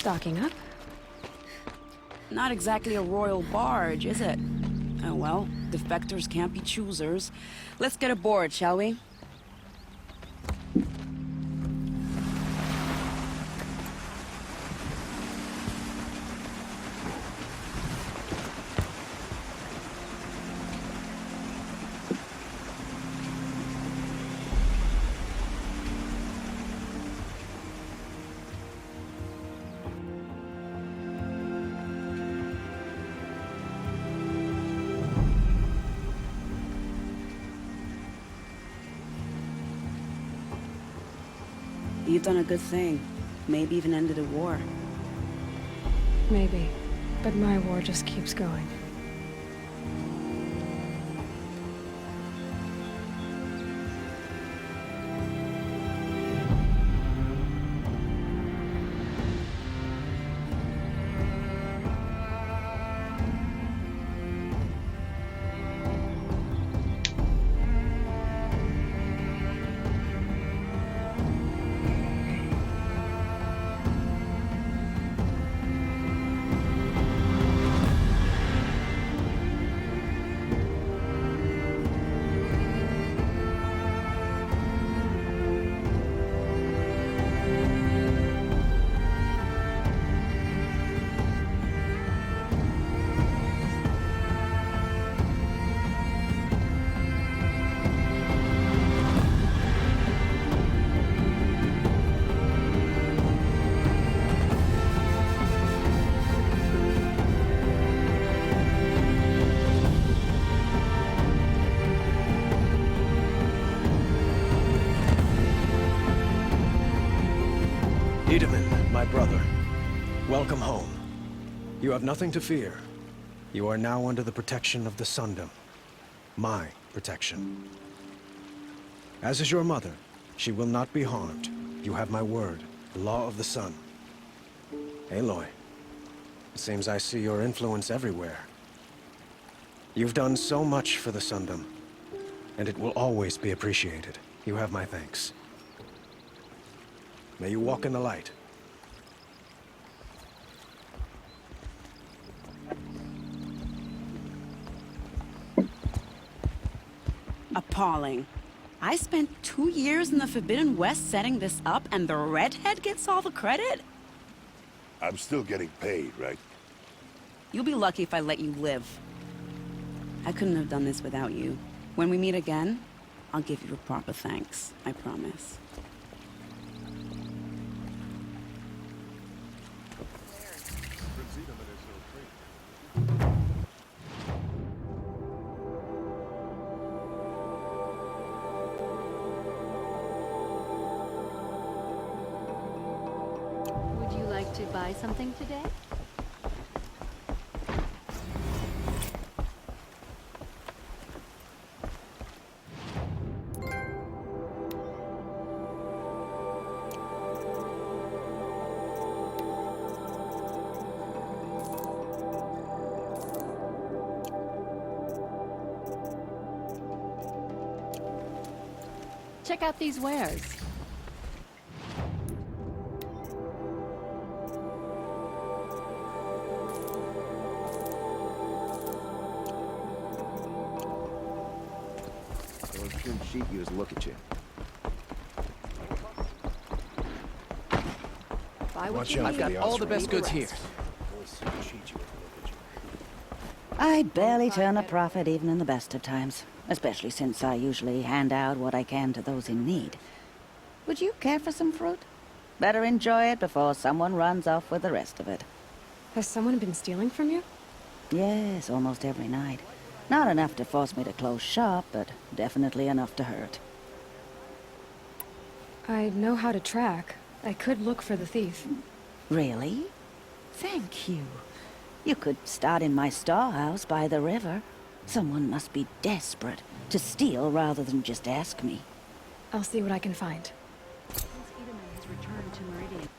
stocking up. Not exactly a royal barge, is it? Oh well, defectors can't be choosers. Let's get aboard, shall we? You've done a good thing. Maybe even ended a war. Maybe. But my war just keeps going. Tiedemann, my brother, welcome home. You have nothing to fear. You are now under the protection of the Sundom. My protection. As is your mother, she will not be harmed. You have my word, the law of the sun. Aloy, it seems I see your influence everywhere. You've done so much for the Sundom, and it will always be appreciated. You have my thanks. May you walk in the light. Appalling. I spent 2 years in the Forbidden West setting this up, and the redhead gets all the credit? I'm still getting paid, right? You'll be lucky if I let you live. I couldn't have done this without you. When we meet again, I'll give you a proper thanks. I promise. Would you like to buy something today? Check out these wares. Those shouldn't cheat you as look at you. Watch out, I've got all the best goods here. I barely turn a profit even in the best of times, especially since I usually hand out what I can to those in need. Would you care for some fruit? Better enjoy it before someone runs off with the rest of it. Has someone been stealing from you? Yes, almost every night. Not enough to force me to close shop, but definitely enough to hurt. I know how to track. I could look for the thief. Really? Thank you. You could start in my storehouse by the river. Someone must be desperate to steal rather than just ask me. I'll see what I can find. Tiedemann has returned to Meridian.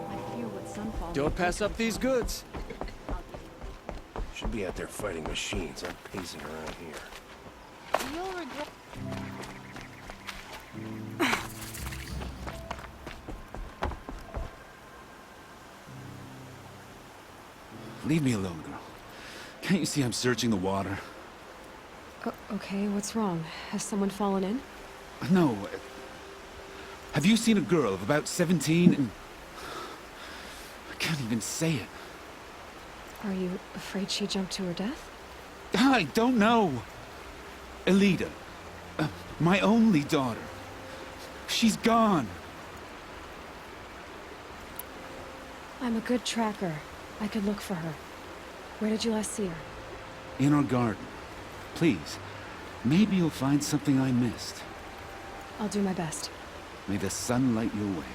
I fear what Sunfall... Don't pass up these goods. Should be out there fighting machines. I'm pacing around here. Leave me alone, girl. Can't you see I'm searching the water? Okay, what's wrong? Has someone fallen in? No. Have you seen a girl of about 17 and... I can't even say it. Are you afraid she jumped to her death? I don't know. Elida. My only daughter. She's gone. I'm a good tracker. I could look for her. Where did you last see her? In our garden. Please. Maybe you'll find something I missed. I'll do my best. May the sun light your way.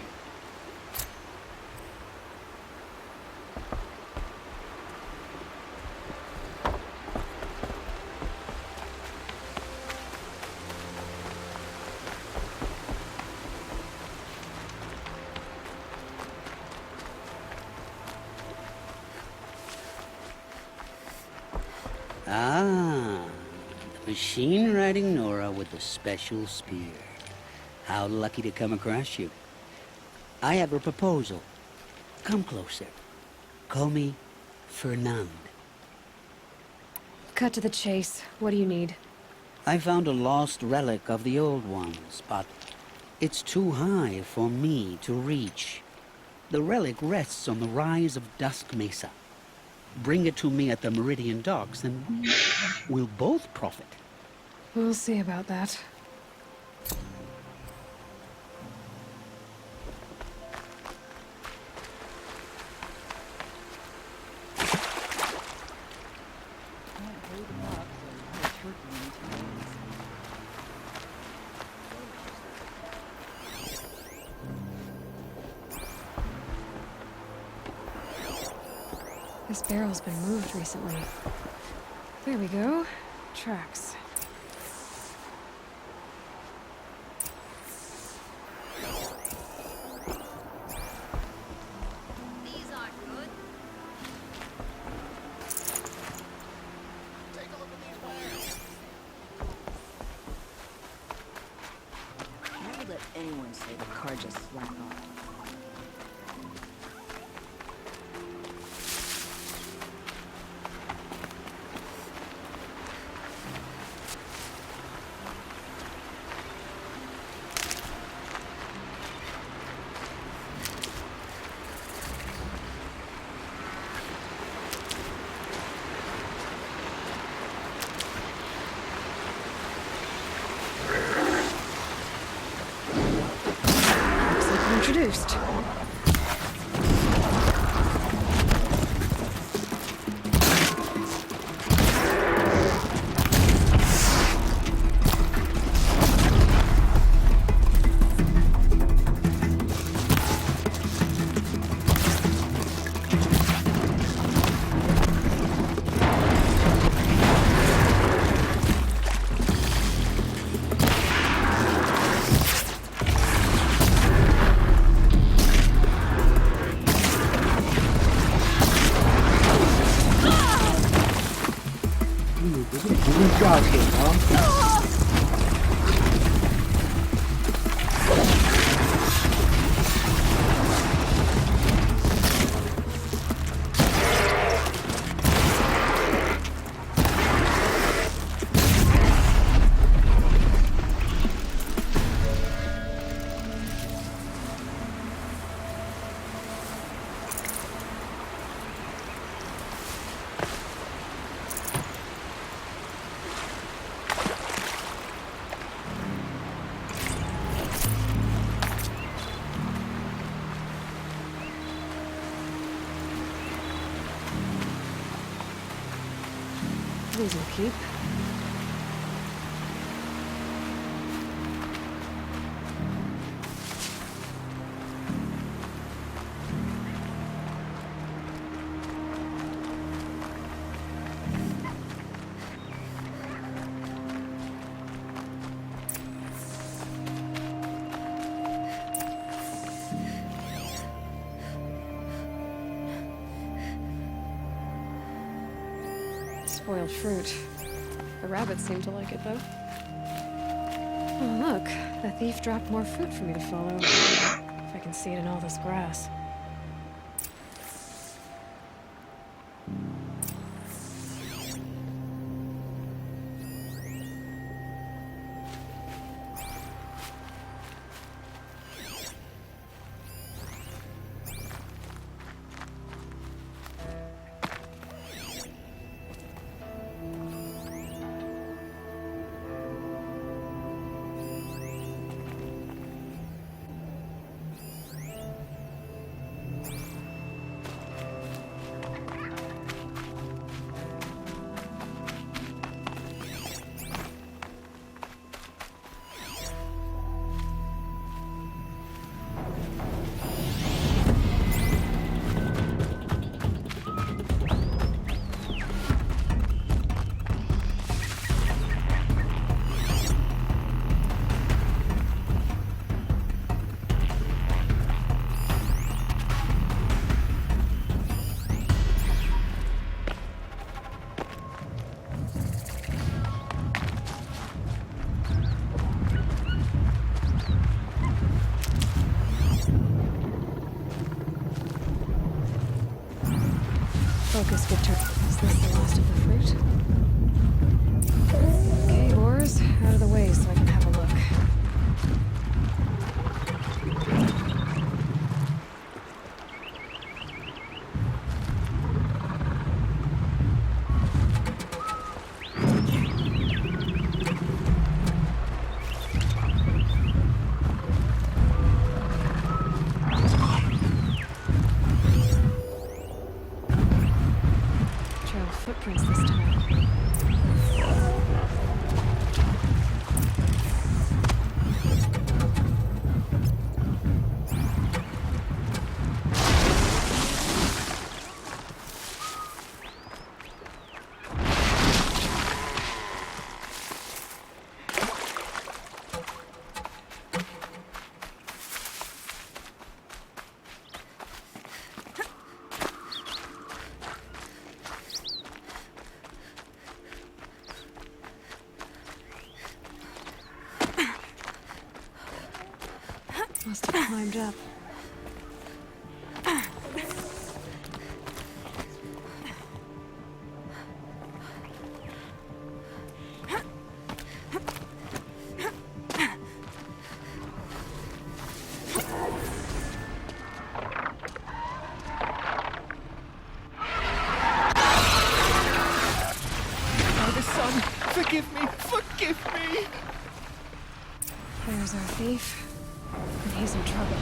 Ah, the machine-riding Nora with the special spear. How lucky to come across you. I have a proposal. Come closer. Call me Fernand. Cut to the chase. What do you need? I found a lost relic of the old ones, but it's too high for me to reach. The relic rests on the rise of Dusk Mesa. Bring it to me at the Meridian docks, and we'll both profit. We'll see about that. This barrel's been moved recently. There we go. Tracks. These aren't good. Take a look at these wires. Never let anyone say the car just slack off. Introduced. These will keep. Spoiled fruit. The rabbits seem to like it, though. Oh, look. The thief dropped more fruit for me to follow. If I can see it in all this grass. focus would turn. Is this the last of the fruit? Okay, Boars, out of the way so I can have a look. Trail footprints this time. Must have climbed up. Father, son, forgive me! Forgive me! There's our thief. And he's in trouble.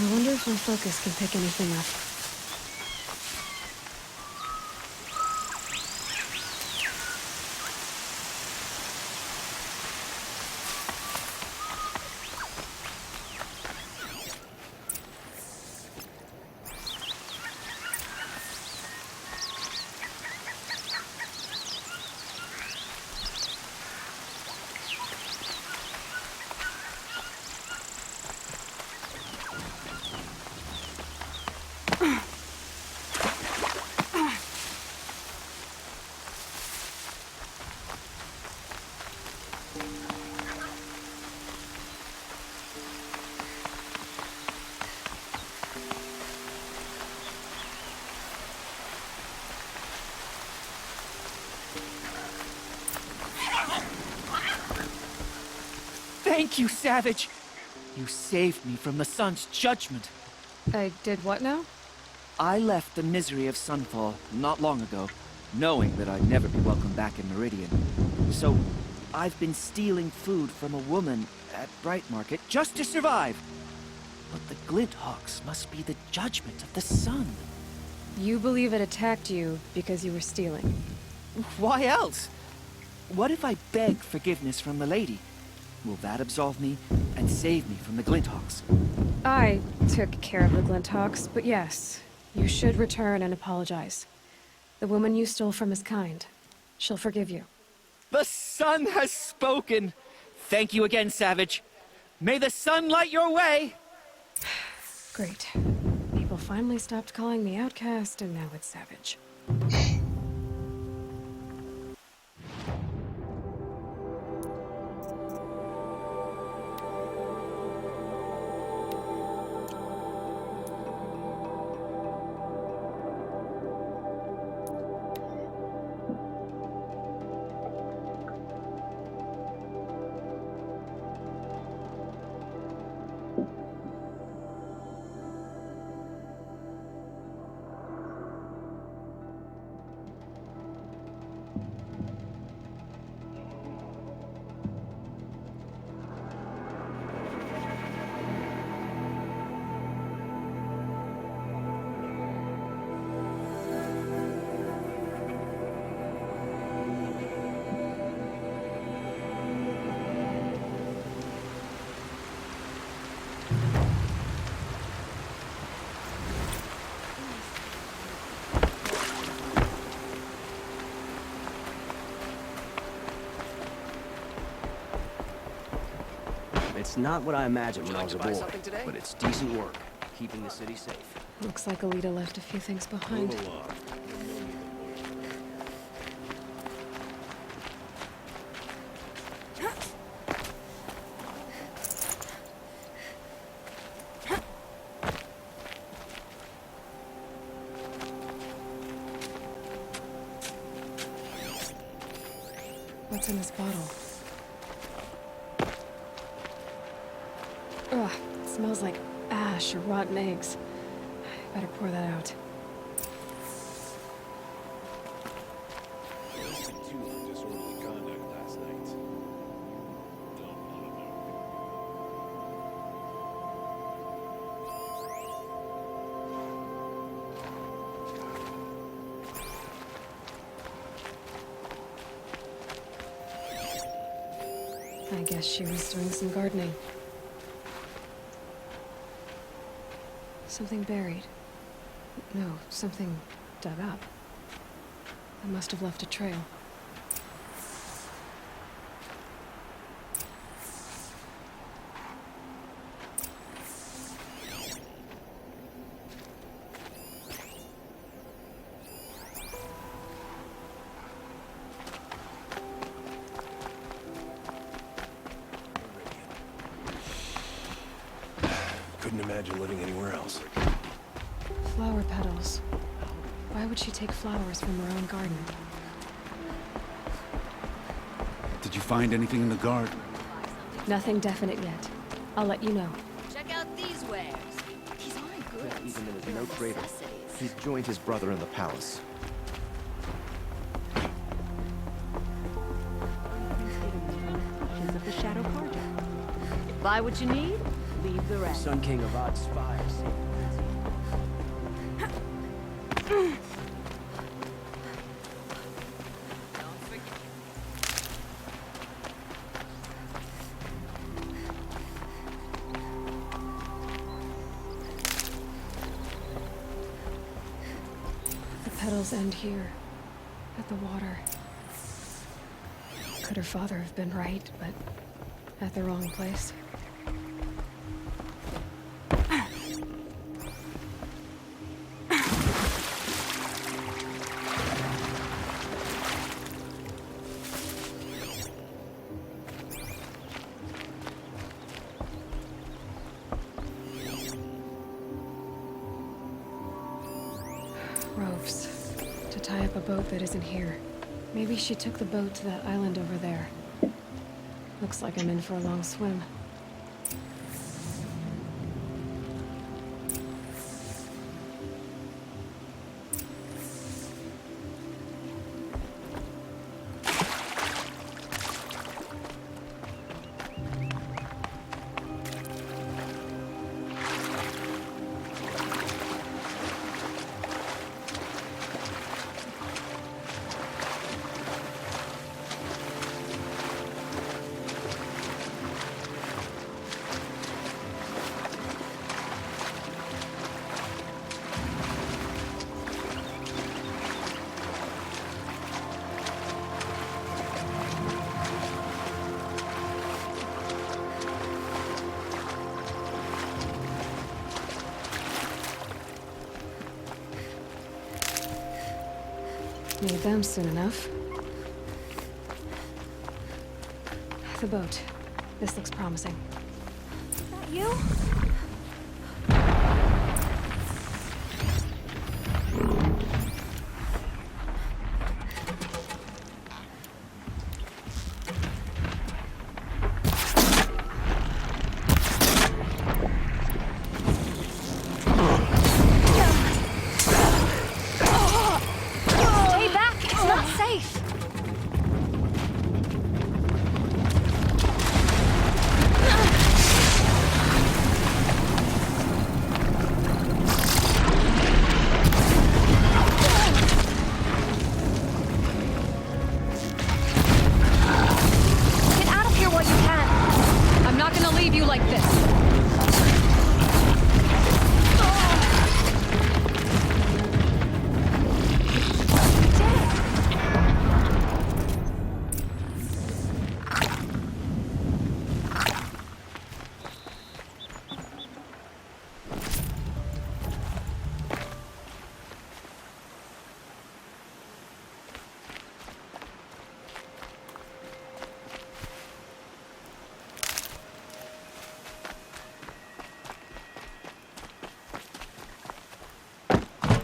I wonder if my focus can pick anything up. Thank you, Savage! You saved me from the sun's judgment. I did what now? I left the misery of Sunfall not long ago, knowing that I'd never be welcome back in Meridian. So, I've been stealing food from a woman at Bright Market just to survive. But the Glinthawks must be the judgment of the sun. You believe it attacked you because you were stealing? Why else? What if I beg forgiveness from the lady? Will that absolve me and save me from the Glinthawks? I took care of the Glinthawks, but yes, you should return and apologize. The woman you stole from is kind. She'll forgive you. The sun has spoken! Thank you again, Savage. May the sun light your way! Great. People finally stopped calling me outcast, and now it's Savage. It's not what I imagined when I was a boy, but it's decent work, keeping the city safe. Looks like Alita left a few things behind. What's in this bottle? Ugh, it smells like ash or rotten eggs. I better pour that out. I guess she was doing some gardening. Something buried. No, something dug up. I must have left a trail. Couldn't imagine living anywhere else. Flower petals. Why would she take flowers from her own garden? Did you find anything in the garden? Nothing definite yet. I'll let you know. Check out these wares. These aren't goods. Even in his They're no cradle, necessities. he's joined his brother in the palace. Of the Shadow Carja. Buy what you need, leave the rest. Sun King of Odd Spies. The petals end here, at the water. Could her father have been right, but at the wrong place? Ropes. To tie up a boat that isn't here. Maybe she took the boat to that island over there. Looks like I'm in for a long swim. Need them soon enough. The boat. This looks promising. Is that you?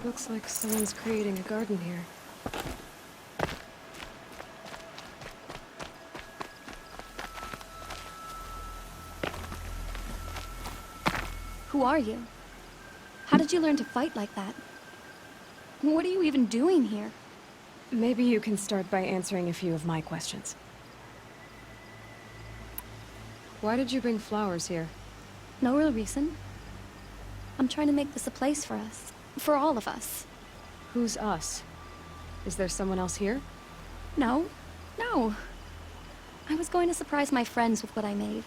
Looks like someone's creating a garden here. Who are you? How did you learn to fight like that? What are you even doing here? Maybe you can start by answering a few of my questions. Why did you bring flowers here? No real reason. I'm trying to make this a place for us. For all of us. Who's us? Is there someone else here? No. No. I was going to surprise my friends with what I made.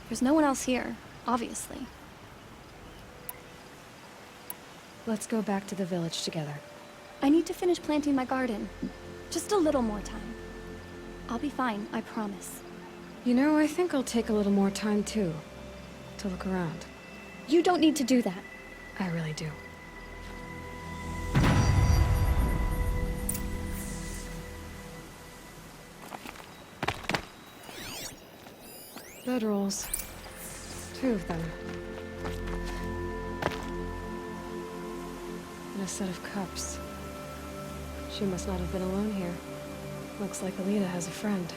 There's no one else here, obviously. Let's go back to the village together. I need to finish planting my garden. Just a little more time. I'll be fine, I promise. You know, I think I'll take a little more time too. To look around. You don't need to do that. I really do. Bedrolls. 2 of them. And a set of cups. She must not have been alone here. Looks like Alita has a friend.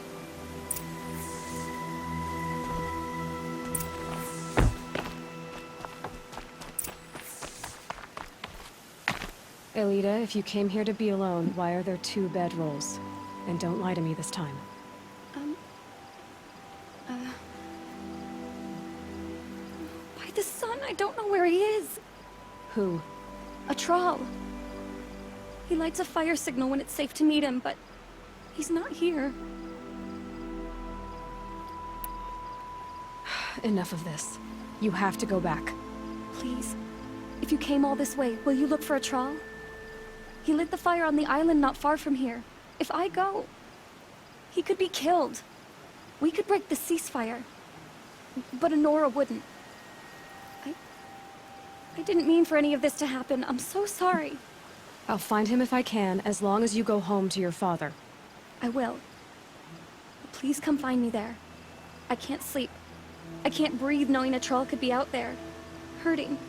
Alita, if you came here to be alone, why are there 2 bedrolls? And don't lie to me this time. Who? A troll. He lights a fire signal when it's safe to meet him, but he's not here. Enough of this. You have to go back. Please. If you came all this way, will you look for a troll? He lit the fire on the island not far from here. If I go, he could be killed. We could break the ceasefire. But Honora wouldn't. I didn't mean for any of this to happen. I'm so sorry. I'll find him if I can, as long as you go home to your father. I will. Please come find me there. I can't sleep. I can't breathe knowing a troll could be out there, hurting.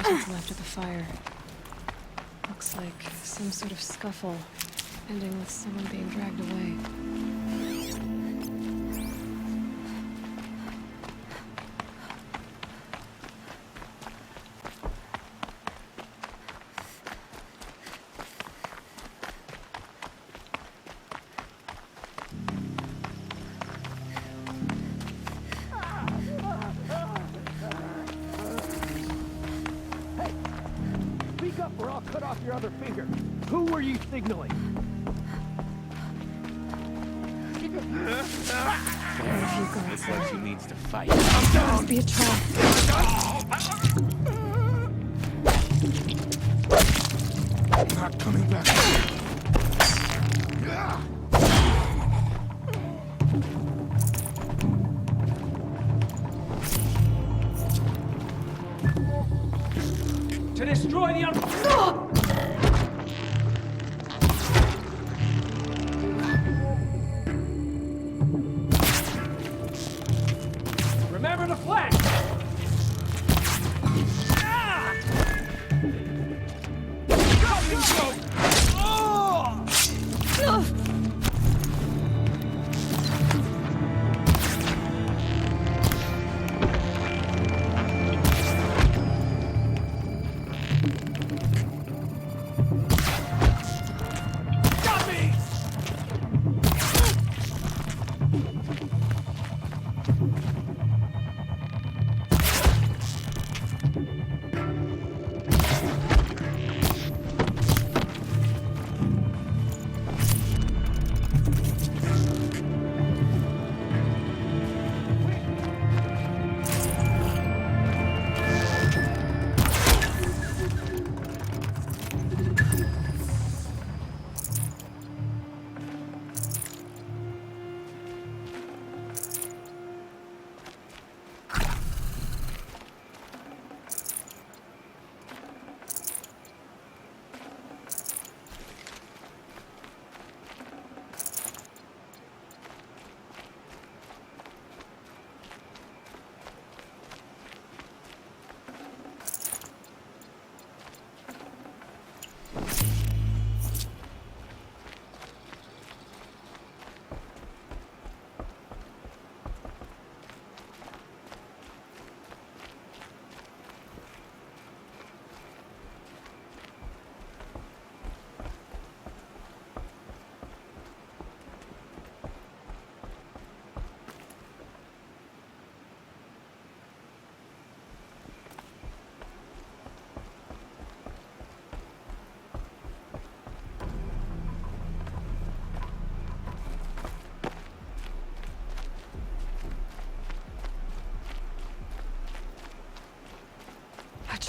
What's left of the fire? Looks like some sort of scuffle, ending with someone being dragged away. Or I'll cut off your other finger. Who were you signaling? Very few guards Looks there. like she needs to fight. Must be a troll. Not coming back. To destroy the Remember to flank!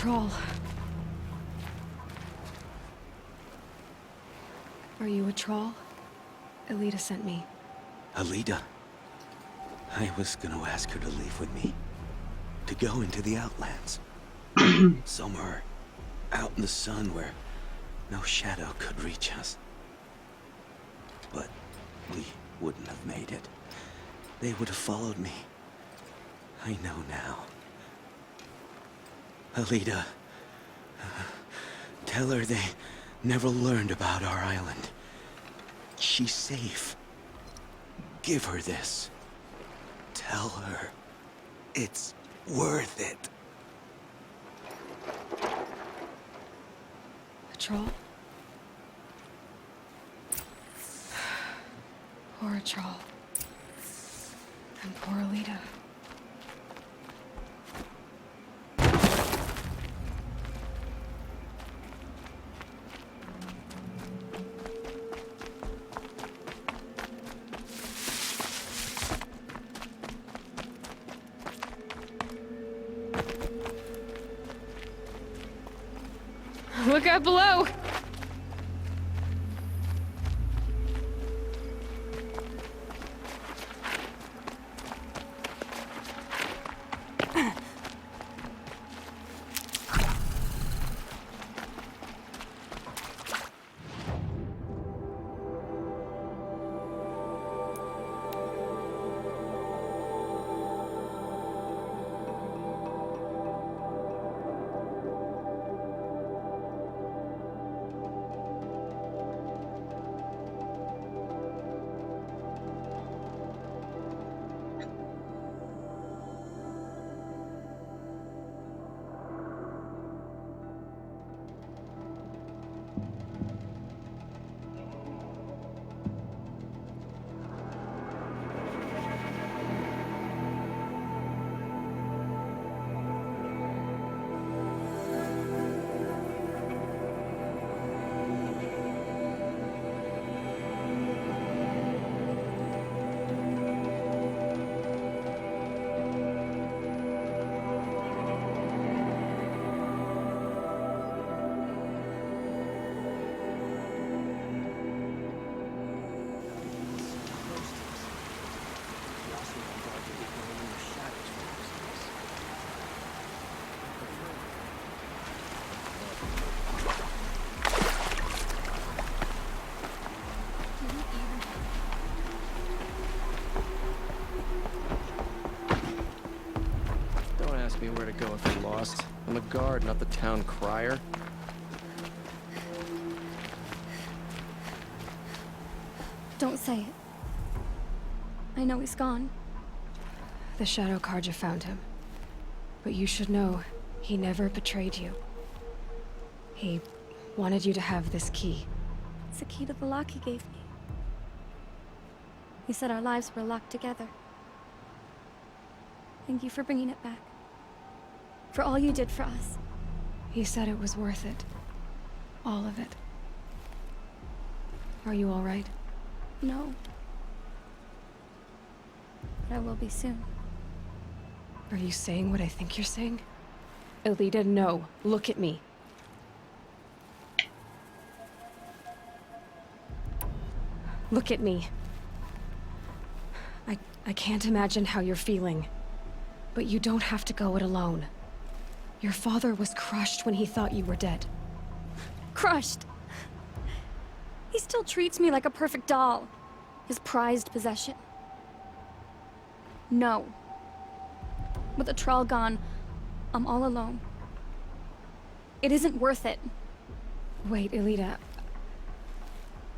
troll. Are you a troll? Elita sent me. Alita? I was gonna ask her to leave with me. To go into the Outlands. Somewhere out in the sun where no shadow could reach us. But we wouldn't have made it. They would have followed me. I know now. Alita, tell her they never learned about our island. She's safe. Give her this. Tell her it's worth it. A troll? Poor troll. And poor Alita. Look out below! Me where to go if you're lost. I'm a guard, not the town crier. Don't say it. I know he's gone. The Shadow Karja found him. But you should know, he never betrayed you. He wanted you to have this key. It's the key to the lock he gave me. He said our lives were locked together. Thank you for bringing it back. For all you did for us. He said it was worth it. All of it. Are you all right? No. But I will be soon. Are you saying what I think you're saying? Elita, no. Look at me. Look at me. I can't imagine how you're feeling. But you don't have to go it alone. Your father was crushed when he thought you were dead. Crushed? He still treats me like a perfect doll. His prized possession. No. With the Troll gone, I'm all alone. It isn't worth it. Wait, Elita.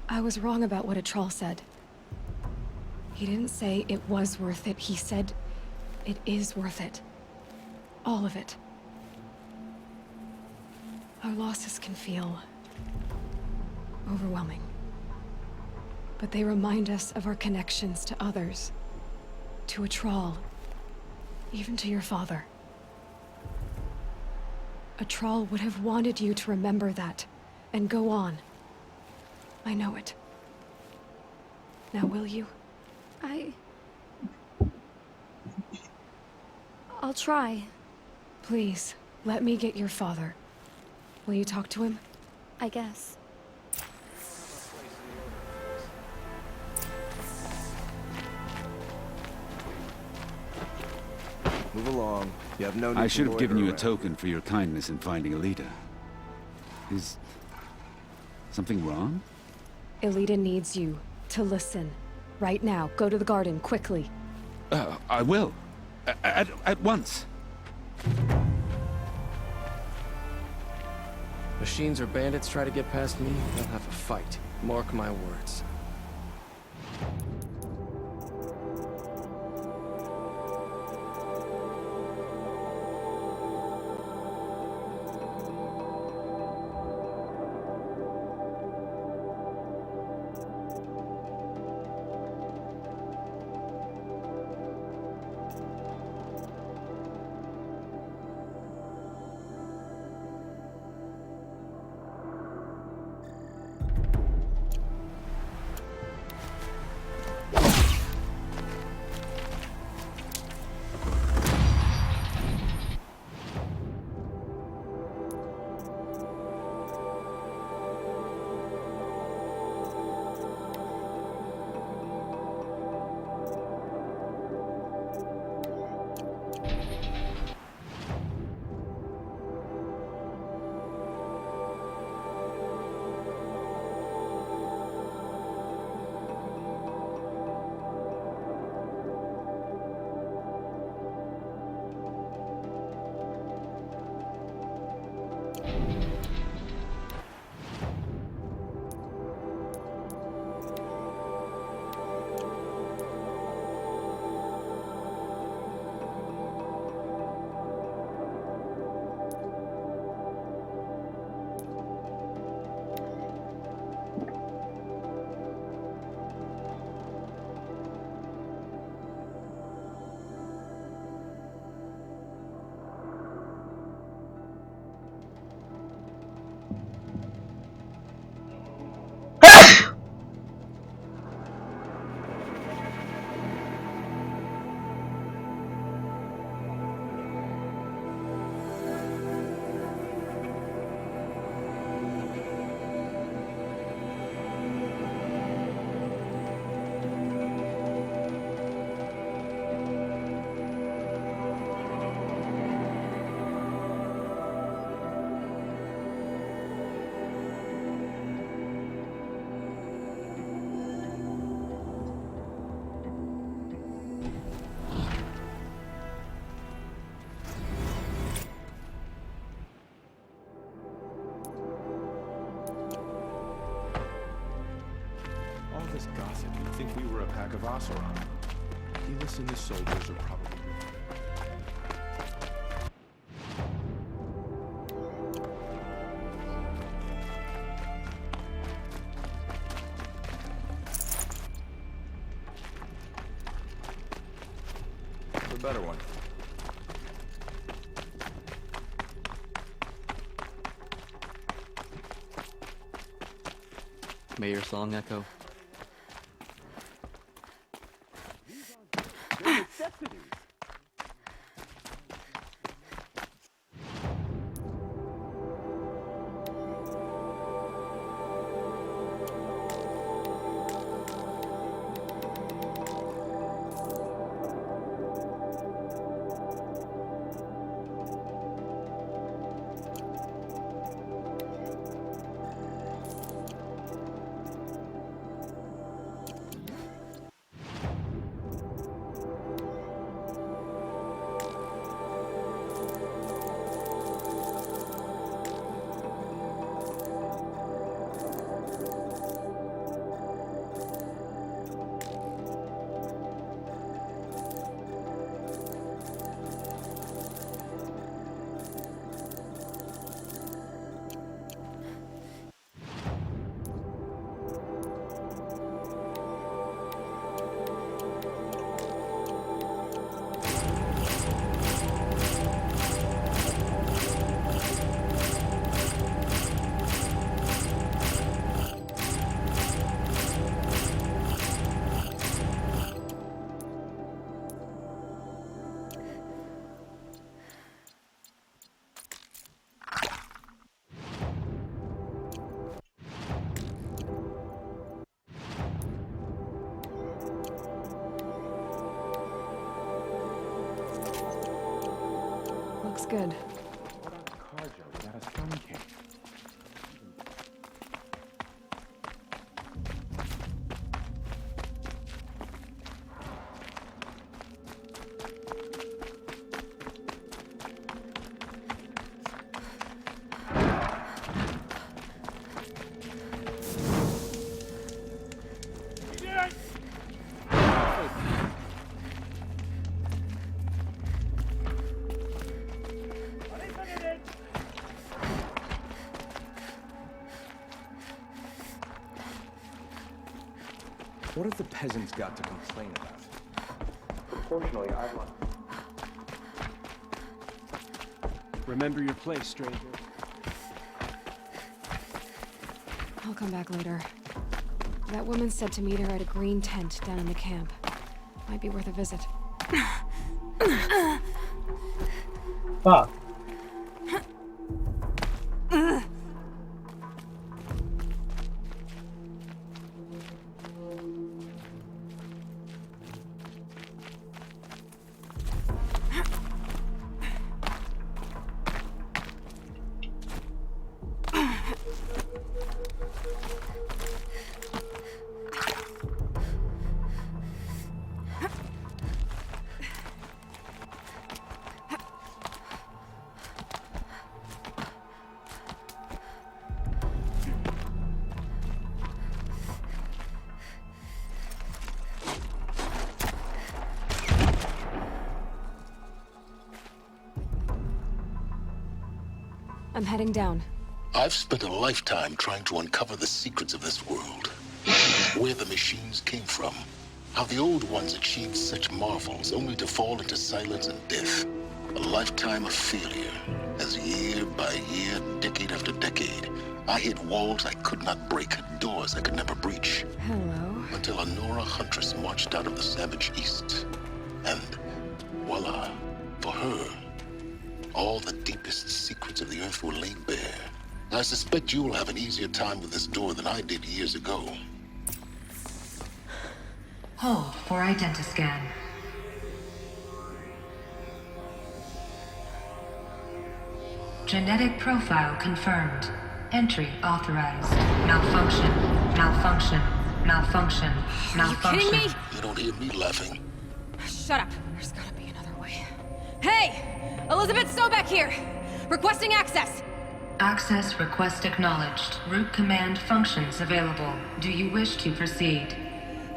I was wrong about what a troll said. He didn't say it was worth it. He said it is worth it. All of it. Our losses can feel overwhelming. But they remind us of our connections to others. To a troll. Even to your father. A troll would have wanted you to remember that and go on. I know it. Now will you? I'll try. Please. Let me get your father. Will you talk to him? I guess. Move along. You have no need I to should have given loiter you a around. token for your kindness in finding Alita. Is something wrong? Elita needs you to listen. Right now, go to the garden, quickly. I will. At once. Machines or bandits try to get past me, they'll have a fight. Mark my words. All this gossip, you'd think we were a pack of Oseram. Helis and his soldiers are probably... The better one. May your song echo. Looks good. Carjo without a sun king. What have the peasants got to complain about? Proportionally, I want. Remember your place, stranger. I'll come back later. That woman said to meet her at a green tent down in the camp. Might be worth a visit. Fuck. I'm heading down. I've spent a lifetime trying to uncover the secrets of this world. Where the machines came from. How the old ones achieved such marvels only to fall into silence and death. A lifetime of failure. As year by year, decade after decade, I hit walls I could not break, doors I could never breach. Hello. Until a Nora huntress marched out of the savage east. And voila, for her, all the deepest secrets of the earth were laid bare. I suspect you will have an easier time with this door than I did years ago. Hold for identiscan. Genetic profile confirmed. Entry authorized. Malfunction. Malfunction. Malfunction. Malfunction. Are you kidding me? You don't hear me laughing. Shut up. There's gotta be another way. Hey! Elizabeth Sobek here! Requesting access! Access request acknowledged. Root command functions available. Do you wish to proceed?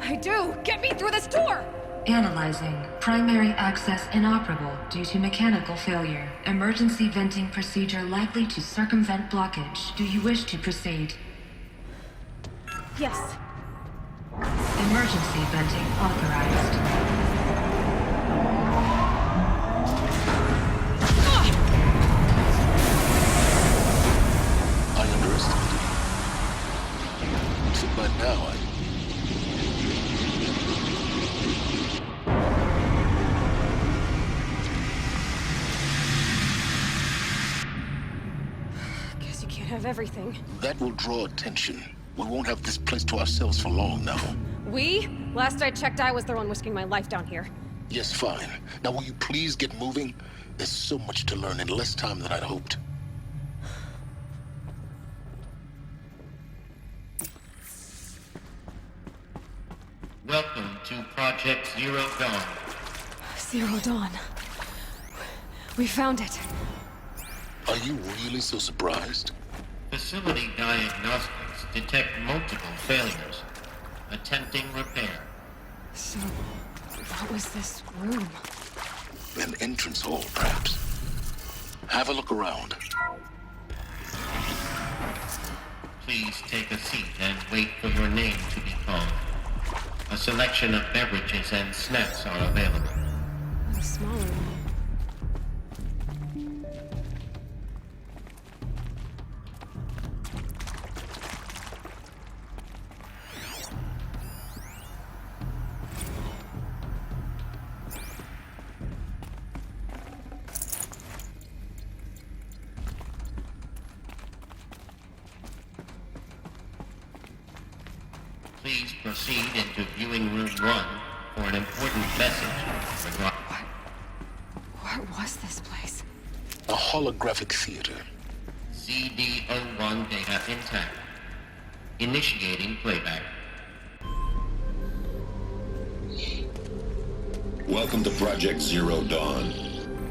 I do! Get me through this door! Analyzing. Primary access inoperable due to mechanical failure. Emergency venting procedure likely to circumvent blockage. Do you wish to proceed? Yes. Emergency venting authorized. By now, Guess you can't have everything. that will draw attention. We won't have this place to ourselves for long now. We? Last I checked, I was the one risking my life down here. Yes, fine. Now will you please get moving? There's so much to learn in less time than I'd hoped. Welcome to Project Zero Dawn. Zero Dawn. We found it. Are you really so surprised? Facility diagnostics detect multiple failures. Attempting repair. So, what was this room? An entrance hall, perhaps. Have a look around. Please take a seat and wait for your name to be called. A selection of beverages and snacks are available. A smaller one. Please proceed into viewing room 1 for an important message. What was this place? A holographic theater. CD01 data intact. Initiating playback. Welcome to Project Zero Dawn.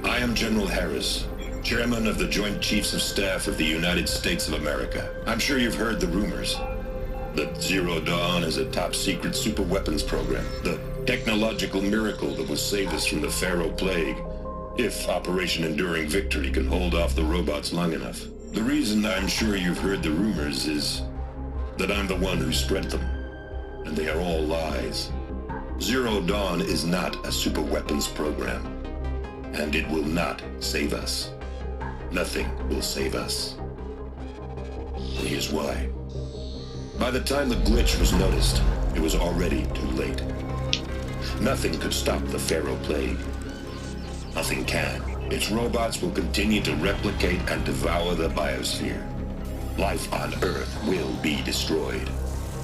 I am General Harris, Chairman of the Joint Chiefs of Staff of the United States of America. I'm sure you've heard the rumors that Zero Dawn is a top-secret super-weapons program, the technological miracle that will save us from the Pharaoh Plague, if Operation Enduring Victory can hold off the robots long enough. The reason I'm sure you've heard the rumors is that I'm the one who spread them, and they are all lies. Zero Dawn is not a super-weapons program, and it will not save us. Nothing will save us. And here's why. By the time the glitch was noticed, it was already too late. Nothing could stop the Pharaoh Plague. Nothing can. Its robots will continue to replicate and devour the biosphere. Life on Earth will be destroyed.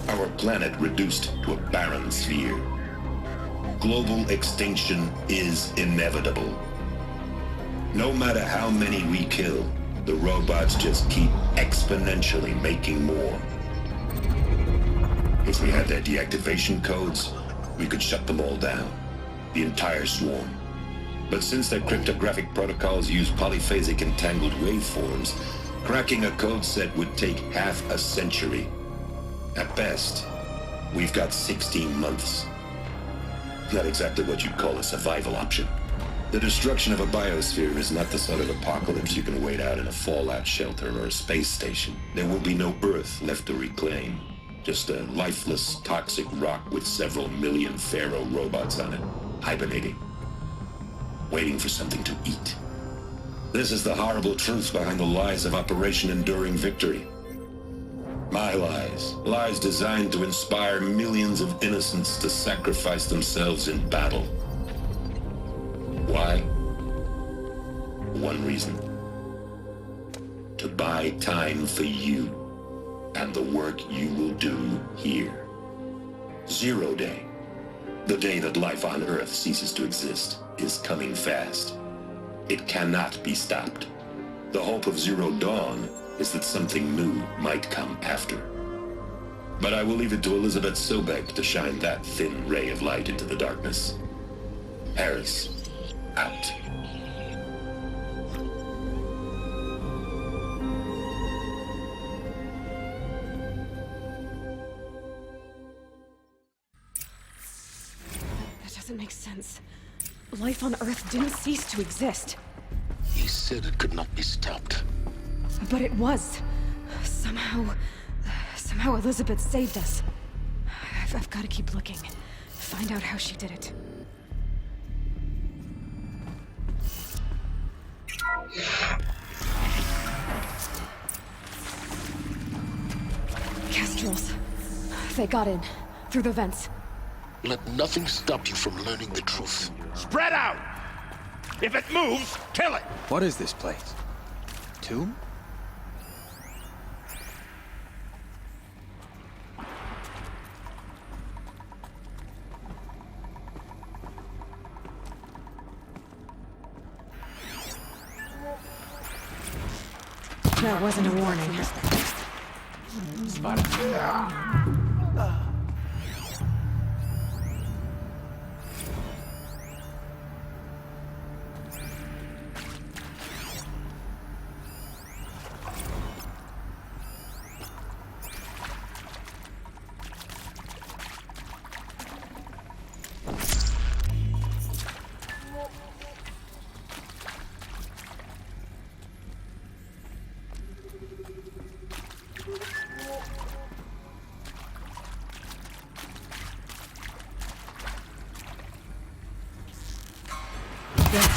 Our planet reduced to a barren sphere. Global extinction is inevitable. No matter how many we kill, the robots just keep exponentially making more. If we had their deactivation codes, we could shut them all down. The entire swarm. But since their cryptographic protocols use polyphasic entangled waveforms, cracking a code set would take half a century. At best, we've got 16 months. Not exactly what you'd call a survival option. The destruction of a biosphere is not the sort of apocalypse you can wait out in a fallout shelter or a space station. There will be no Earth left to reclaim. Just a lifeless, toxic rock with several million Pharaoh robots on it, hibernating, waiting for something to eat. This is the horrible truth behind the lies of Operation Enduring Victory. My lies. Lies designed to inspire millions of innocents to sacrifice themselves in battle. Why? One reason. To buy time for you and the work you will do here. Zero Day, the day that life on Earth ceases to exist, is coming fast. It cannot be stopped. The hope of Zero Dawn is that something new might come after. But I will leave it to Elizabeth Sobek to shine that thin ray of light into the darkness. Harris, out. That doesn't make sense. Life on Earth didn't cease to exist. He said it could not be stopped. But it was. Somehow Elizabeth saved us. I've got to keep looking. Find out how she did it. Kestrels. They got in. Through the vents. Let nothing stop you from learning the truth. Spread out! If it moves, kill it! What is this place? Tomb? That wasn't a warning. Let's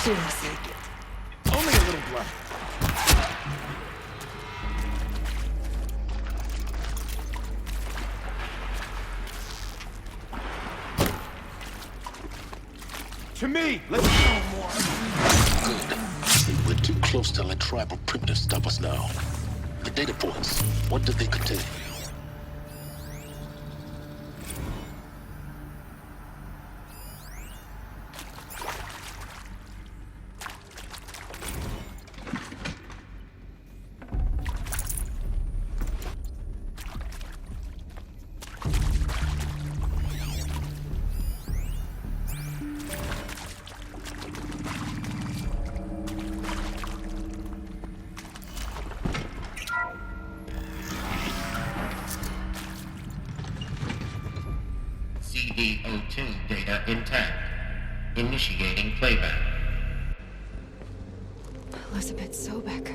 do this. Only a little blood. To me! Let's go more! Good. We're too close to let tribal primitives stop us now. The data points, what do they contain? intact. Initiating playback. Elizabeth Sobek.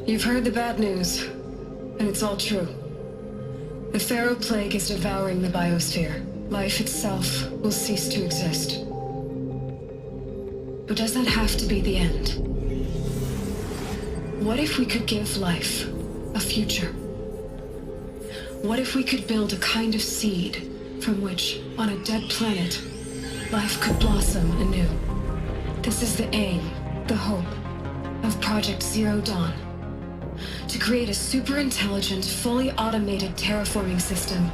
You've heard the bad news, and it's all true. The Pharaoh Plague is devouring the biosphere. Life itself will cease to exist. But does that have to be the end? What if we could give life a future? What if we could build a kind of seed from which, on a dead planet, life could blossom anew? This is the aim, the hope, of Project Zero Dawn. To create a super-intelligent, fully automated terraforming system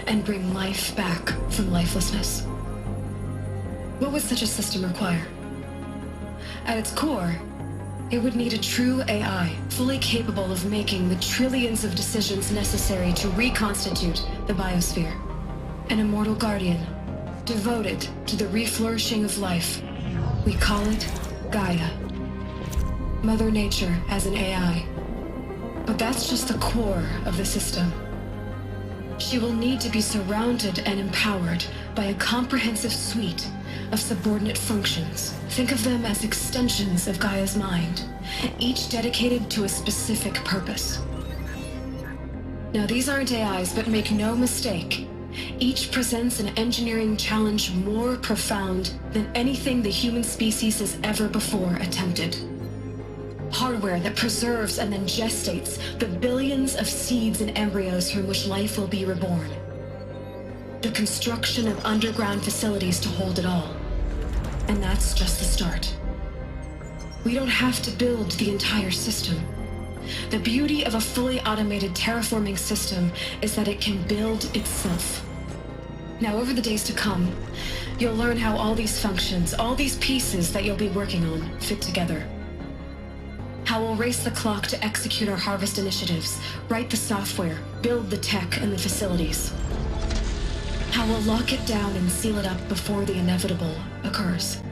and bring life back from lifelessness. What would such a system require? At its core, it would need a true AI, fully capable of making the trillions of decisions necessary to reconstitute the biosphere. An immortal guardian, devoted to the reflourishing of life. We call it Gaia. Mother Nature as an AI. But that's just the core of the system. She will need to be surrounded and empowered by a comprehensive suite of subordinate functions. Think of them as extensions of Gaia's mind, each dedicated to a specific purpose. Now, these aren't AIs, but make no mistake, each presents an engineering challenge more profound than anything the human species has ever before attempted. Hardware that preserves and then gestates the billions of seeds and embryos from which life will be reborn. The construction of underground facilities to hold it all. And that's just the start. We don't have to build the entire system. The beauty of a fully automated terraforming system is that it can build itself. Now, over the days to come, you'll learn how all these functions, all these pieces that you'll be working on, fit together. How we'll race the clock to execute our harvest initiatives, write the software, build the tech and the facilities. How we'll lock it down and seal it up before the inevitable occurs.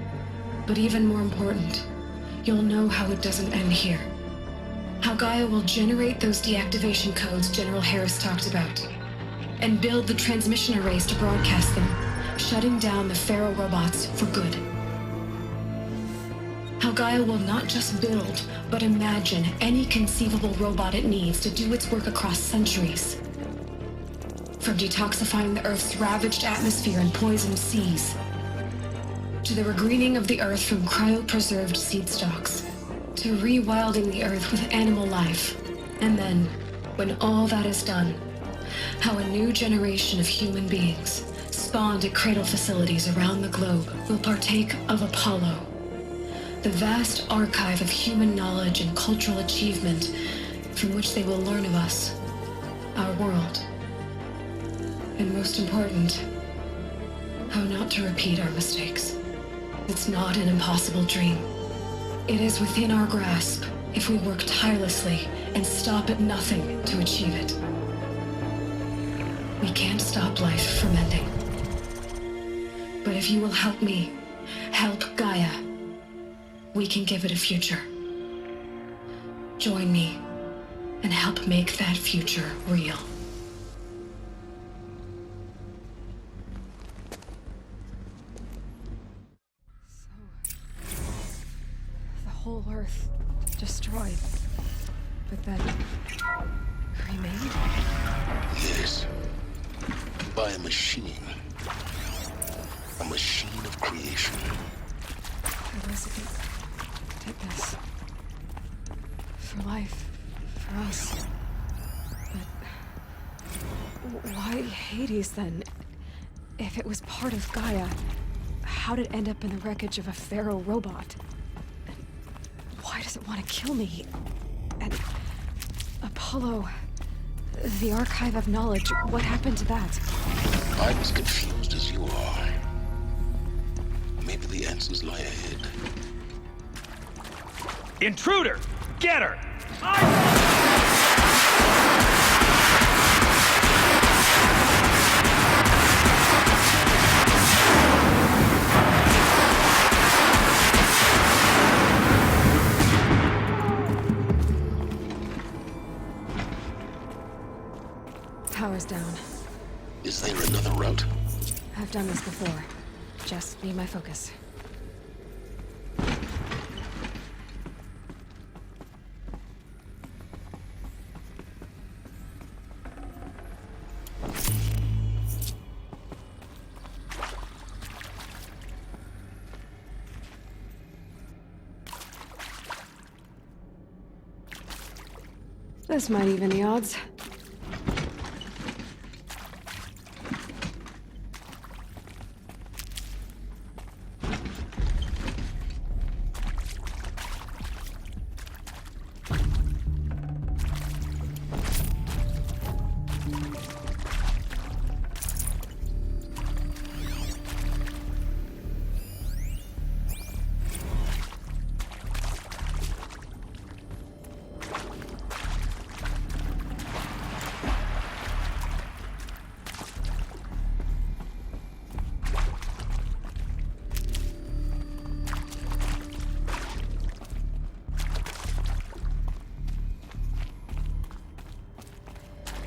But even more important, you'll know how it doesn't end here. How Gaia will generate those deactivation codes General Harris talked about, and build the transmission arrays to broadcast them, shutting down the Pharaoh robots for good. How Gaia will not just build, but imagine any conceivable robot it needs to do its work across centuries. From detoxifying the Earth's ravaged atmosphere and poisoned seas, to the regreening of the Earth from cryopreserved seed stalks, to rewilding the Earth with animal life. And then, when all that is done, how a new generation of human beings, spawned at cradle facilities around the globe, will partake of Apollo, the vast archive of human knowledge and cultural achievement from which they will learn of us, our world. And most important, how not to repeat our mistakes. It's not an impossible dream. It is within our grasp if we work tirelessly and stop at nothing to achieve it. We can't stop life from ending. But if you will help me, help Gaia, we can give it a future. Join me and help make that future real. The whole Earth destroyed, but then remade? Yes. By a machine. A machine of creation. Elizabeth did this. For life. For us. But why Hades then? If it was part of Gaia, how'd it end up in the wreckage of a Pharaoh robot? And why does it want to kill me? And Apollo, the archive of knowledge, what happened to that? I'm as confused as you are. Maybe the answers lie ahead. Intruder! Get her! Power's down. Is there another route? I've done this before. Just be my focus. This might even the odds.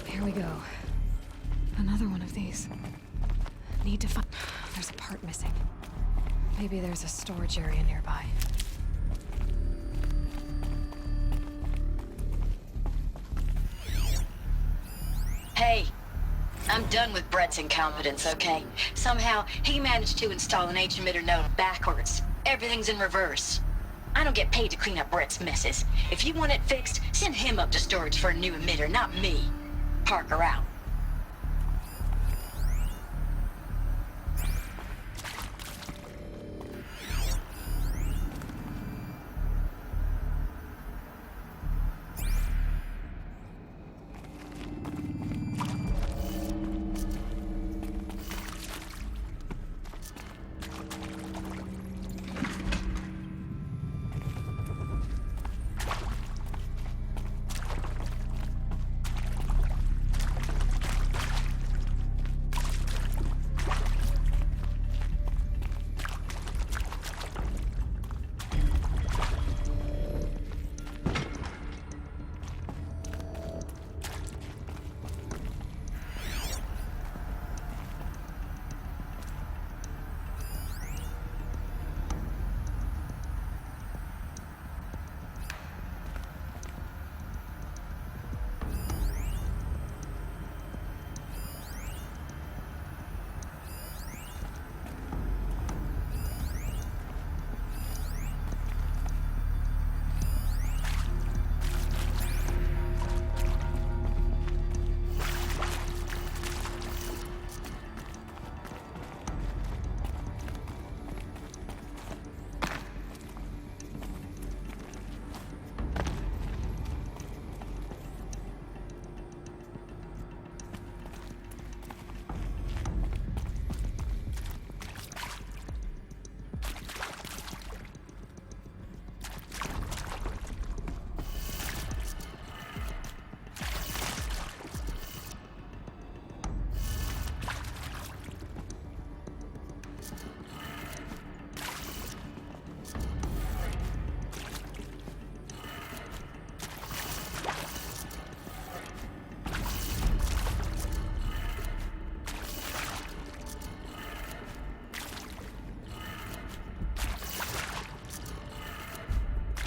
Here we go. Another one of these. Need to find... There's a part missing. Maybe there's a storage area nearby. Hey, I'm done with Brett's incompetence, okay? Somehow, he managed to install an H-emitter node backwards. Everything's in reverse. I don't get paid to clean up Brett's messes. If you want it fixed, send him up to storage for a new emitter, not me. Parker out.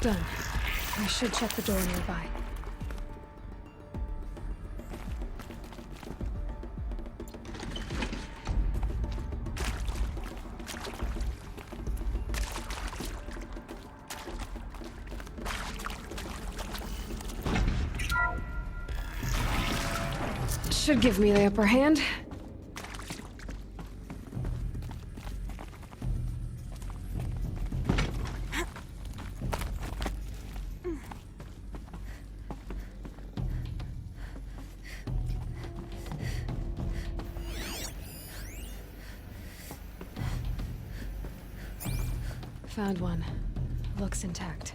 Done. I should check the door nearby. Should give me the upper hand. Found one. Looks intact.